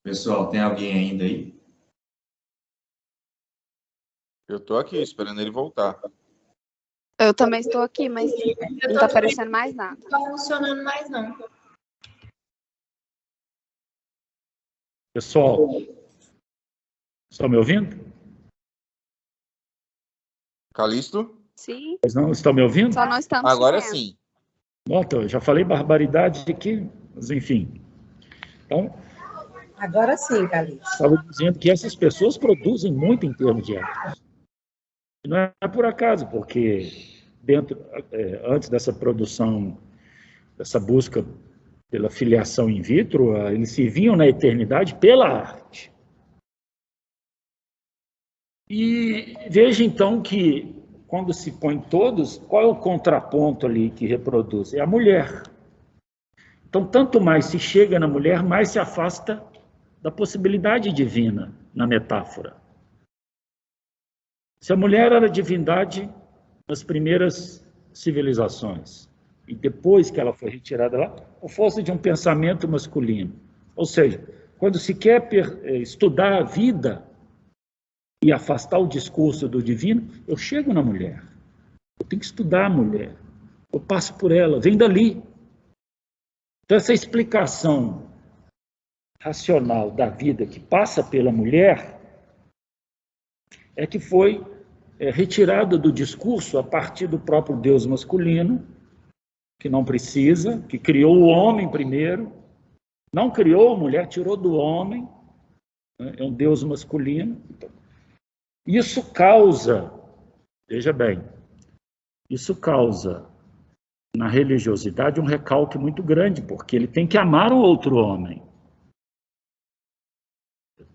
Pessoal, tem alguém ainda aí? Eu tô aqui esperando ele voltar. Eu também estou aqui, mas não tá aparecendo mais nada. Não está funcionando mais, não. Pessoal, estão me ouvindo? Calixto? Sim, Vocês não estão me ouvindo? só não estamos Agora te vendo. sim. Nota, eu já falei barbaridade aqui, mas enfim. Então, Agora sim, Calixto. estava dizendo que essas pessoas produzem muito em termos de hábitos. E não é por acaso, porque antes dessa produção, dessa busca pela filiação in vitro, eles se viam na eternidade pela arte. E veja então que, quando se põe todos, qual é o contraponto ali que reproduz? É a mulher. Então, tanto mais se chega na mulher, mais se afasta da possibilidade divina na metáfora. Se a mulher era divindade nas primeiras civilizações, e depois que ela foi retirada lá, por força de um pensamento masculino. Ou seja, quando se quer estudar a vida e afastar o discurso do divino, eu chego na mulher. Eu tenho que estudar a mulher. Eu passo por ela, vem dali. Então, essa explicação racional da vida que passa pela mulher é que foi retirada do discurso a partir do próprio Deus masculino, que não precisa, que criou o homem primeiro, não criou a mulher, tirou do homem, né? É um Deus masculino. Isso causa, veja bem, isso causa na religiosidade um recalque muito grande, porque ele tem que amar o outro homem.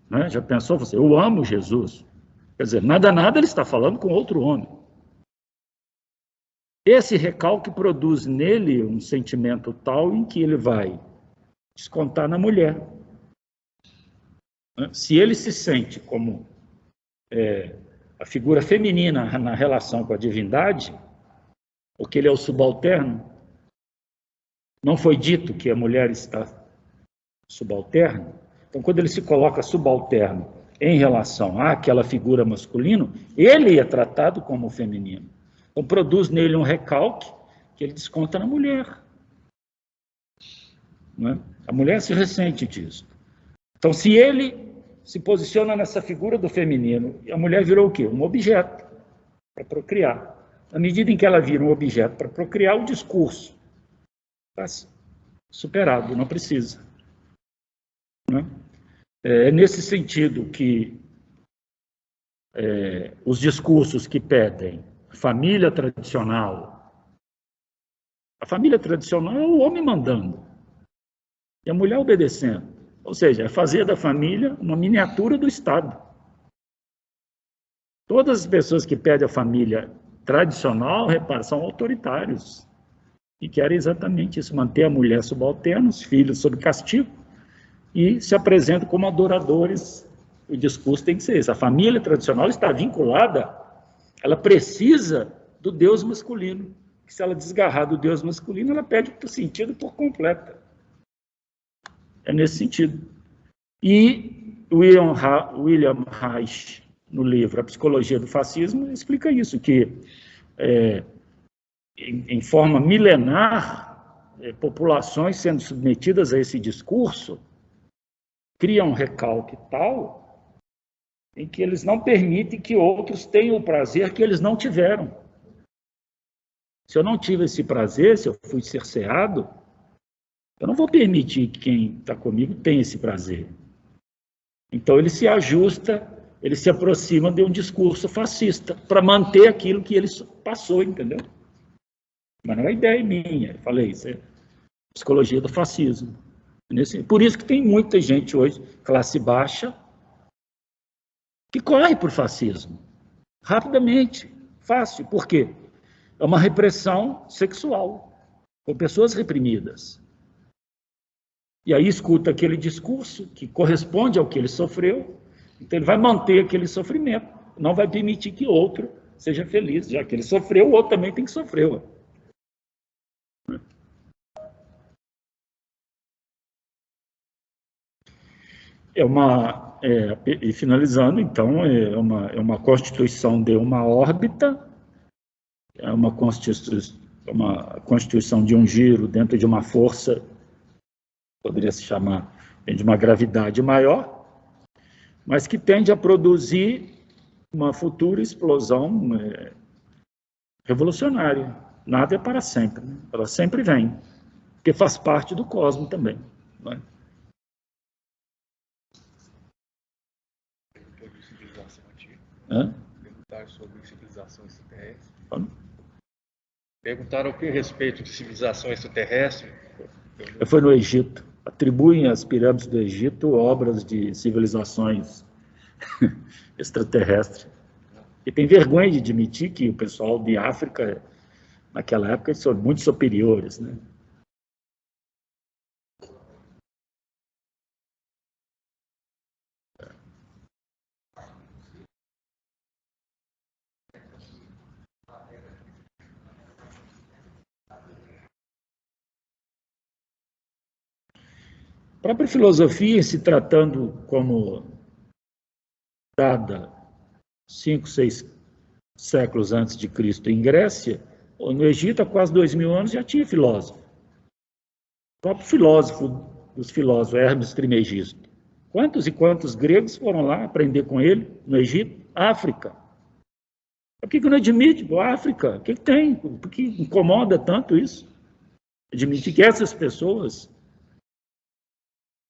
Né? Já pensou você? Eu amo Jesus. Quer dizer, nada ele está falando com outro homem. Esse recalque produz nele um sentimento tal em que ele vai descontar na mulher. Se ele se sente como a figura feminina na relação com a divindade, porque ele é o subalterno, não foi dito que a mulher está subalterna. Então, quando ele se coloca subalterno em relação àquela figura masculina, ele é tratado como feminino. Então, produz nele um recalque que ele desconta na mulher. Não é? A mulher se ressente disso. Então, se ele se posiciona nessa figura do feminino, a mulher virou o quê? Um objeto para procriar. Na medida em que ela vira um objeto para procriar, o discurso está superado, não precisa. Não é? É nesse sentido que os discursos que pedem família tradicional, a família tradicional é o homem mandando e a mulher obedecendo. Ou seja, é fazer da família uma miniatura do Estado. Todas as pessoas que pedem a família tradicional, repara, são autoritários e querem exatamente isso, manter a mulher subalterna, os filhos sob castigo, e se apresentam como adoradores. O discurso tem que ser esse. A família tradicional está vinculada, ela precisa do Deus masculino. Se ela desgarrar do Deus masculino, ela perde o sentido por completo. É nesse sentido. E William Reich, no livro A Psicologia do Fascismo, explica isso, que em forma milenar, populações sendo submetidas a esse discurso, criam um recalque tal em que eles não permitem que outros tenham o prazer que eles não tiveram. Se eu não tive esse prazer, se eu fui cerceado, eu não vou permitir que quem está comigo tenha esse prazer. Então ele se ajusta, ele se aproxima de um discurso fascista para manter aquilo que ele passou, entendeu? Mas não é ideia minha, eu falei, isso é psicologia do fascismo. Por isso que tem muita gente hoje, classe baixa, que corre por fascismo. Rapidamente, fácil. Por quê? É uma repressão sexual, com pessoas reprimidas. E aí escuta aquele discurso que corresponde ao que ele sofreu, então ele vai manter aquele sofrimento, não vai permitir que outro seja feliz, já que ele sofreu, o outro também tem que sofrer. E finalizando, então, é uma constituição de uma órbita, é uma constituição de um giro dentro de uma força, poderia se chamar de uma gravidade maior, mas que tende a produzir uma futura explosão revolucionária. Nada é para sempre, né? Ela sempre vem, porque faz parte do cosmos também. Não é? Perguntaram sobre civilização extraterrestre. Perguntaram o que a respeito de civilização extraterrestre. Foi no Egito. Atribuem às pirâmides do Egito obras de civilizações extraterrestres. E tem vergonha de admitir que o pessoal de África, naquela época, são muito superiores, né? A própria filosofia, se tratando como dada 5, 6 séculos antes de Cristo em Grécia, ou no Egito, há quase 2000 anos, já tinha filósofo. O próprio filósofo dos filósofos, Hermes Trismegisto. Quantos e quantos gregos foram lá aprender com ele no Egito? África. Por que não admite? África, o que tem? Por que incomoda tanto isso? Admite que essas pessoas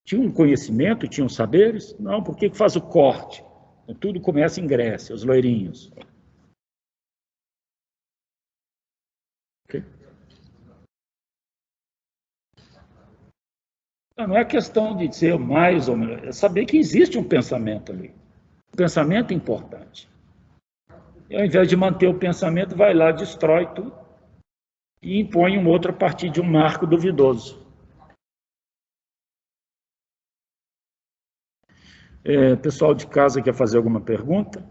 tinham um conhecimento, tinham saberes? Não, por que faz o corte? Tudo começa em Grécia, os loirinhos. Okay? Não é questão de ser mais ou menos, é saber que existe um pensamento ali. Um pensamento importante. E ao invés de manter o pensamento, vai lá, destrói tudo. e impõe um outro a partir de um marco duvidoso. Pessoal de casa quer fazer alguma pergunta?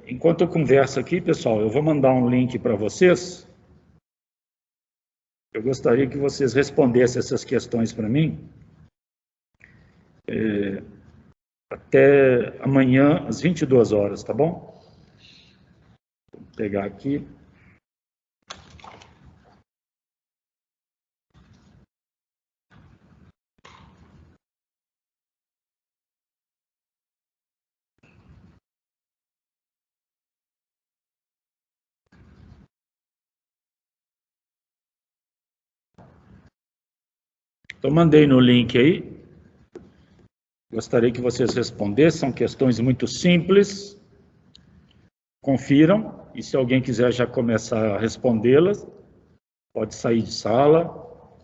Enquanto eu converso aqui, pessoal, eu vou mandar um link para vocês. Eu gostaria que vocês respondessem essas questões para mim. Até amanhã, às 22 horas, tá bom? Vou pegar aqui. Então, mandei no link aí. Gostaria que vocês respondessem. São questões muito simples. Confiram. E se alguém quiser já começar a respondê-las, pode sair de sala.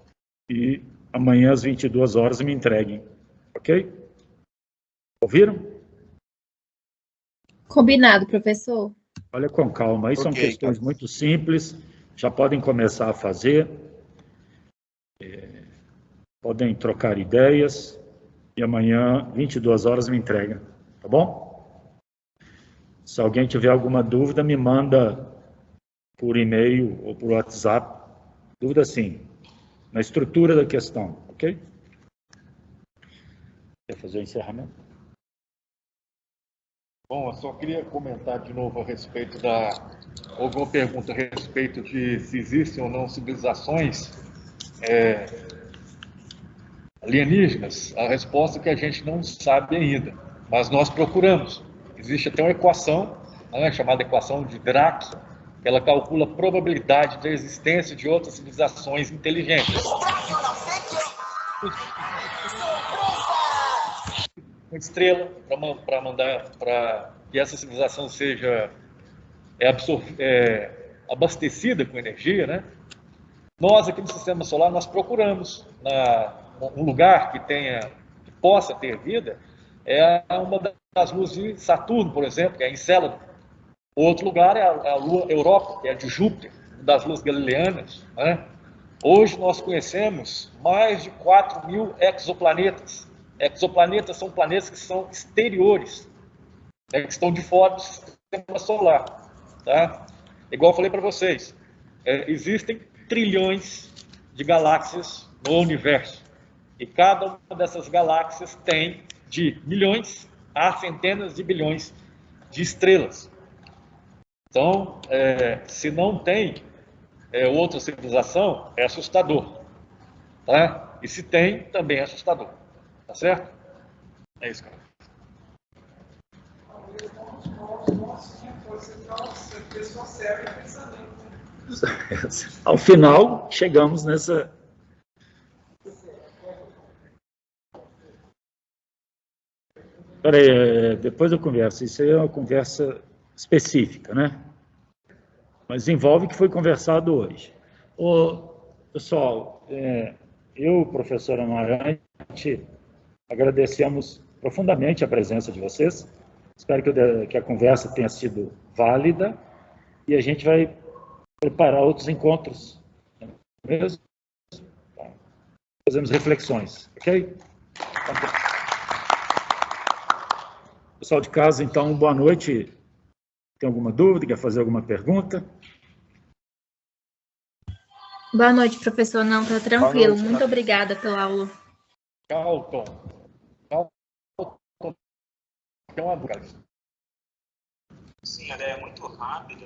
E amanhã, às 22 horas, me entreguem. Ok? Ouviram? Combinado, professor. Olha com calma. Aí são questões muito simples. Já podem começar a fazer. Podem trocar ideias. E amanhã, 22 horas, me entrega. Tá bom? Se alguém tiver alguma dúvida, me manda por e-mail ou por WhatsApp. Dúvida sim. Na estrutura da questão. Ok? Quer fazer o encerramento? Bom, eu só queria comentar de novo a respeito alguma pergunta a respeito de se existem ou não civilizações alienígenas. A resposta é que a gente não sabe ainda, mas nós procuramos. Existe até uma equação, chamada equação de Dirac, que ela calcula a probabilidade da existência de outras civilizações inteligentes. Uma estrela para que essa civilização seja abastecida com energia, né? Nós aqui no Sistema Solar nós procuramos um lugar que possa ter vida. Uma das luas de Saturno, por exemplo, que é Encélado. Outro lugar é a lua Europa, que é de Júpiter, uma das luas galileanas, né? Hoje nós conhecemos mais de 4.000 exoplanetas. Exoplanetas são planetas que são exteriores, né, que estão de fora do Sistema Solar. Tá? Igual eu falei para vocês, existem trilhões de galáxias no universo. E cada uma dessas galáxias tem de milhões a centenas de bilhões de estrelas. Então, se não tem outra civilização, é assustador. Tá? E se tem, também é assustador. Tá certo? É isso, cara. Ao final, chegamos nessa... Peraí, depois eu converso. Isso aí é uma conversa específica, né? Mas envolve o que foi conversado hoje. Pessoal, eu, professora Amarante, agradecemos profundamente a presença de vocês. Espero que a conversa tenha sido válida e a gente vai preparar outros encontros. Mesmo? Fazemos reflexões, ok? Pessoal de casa, então, boa noite. Tem alguma dúvida? Quer fazer alguma pergunta? Boa noite, professor. Não, tá tranquilo. Muito obrigada pela aula. Calton. Tem uma dúvida. Sim, ela é muito rápida.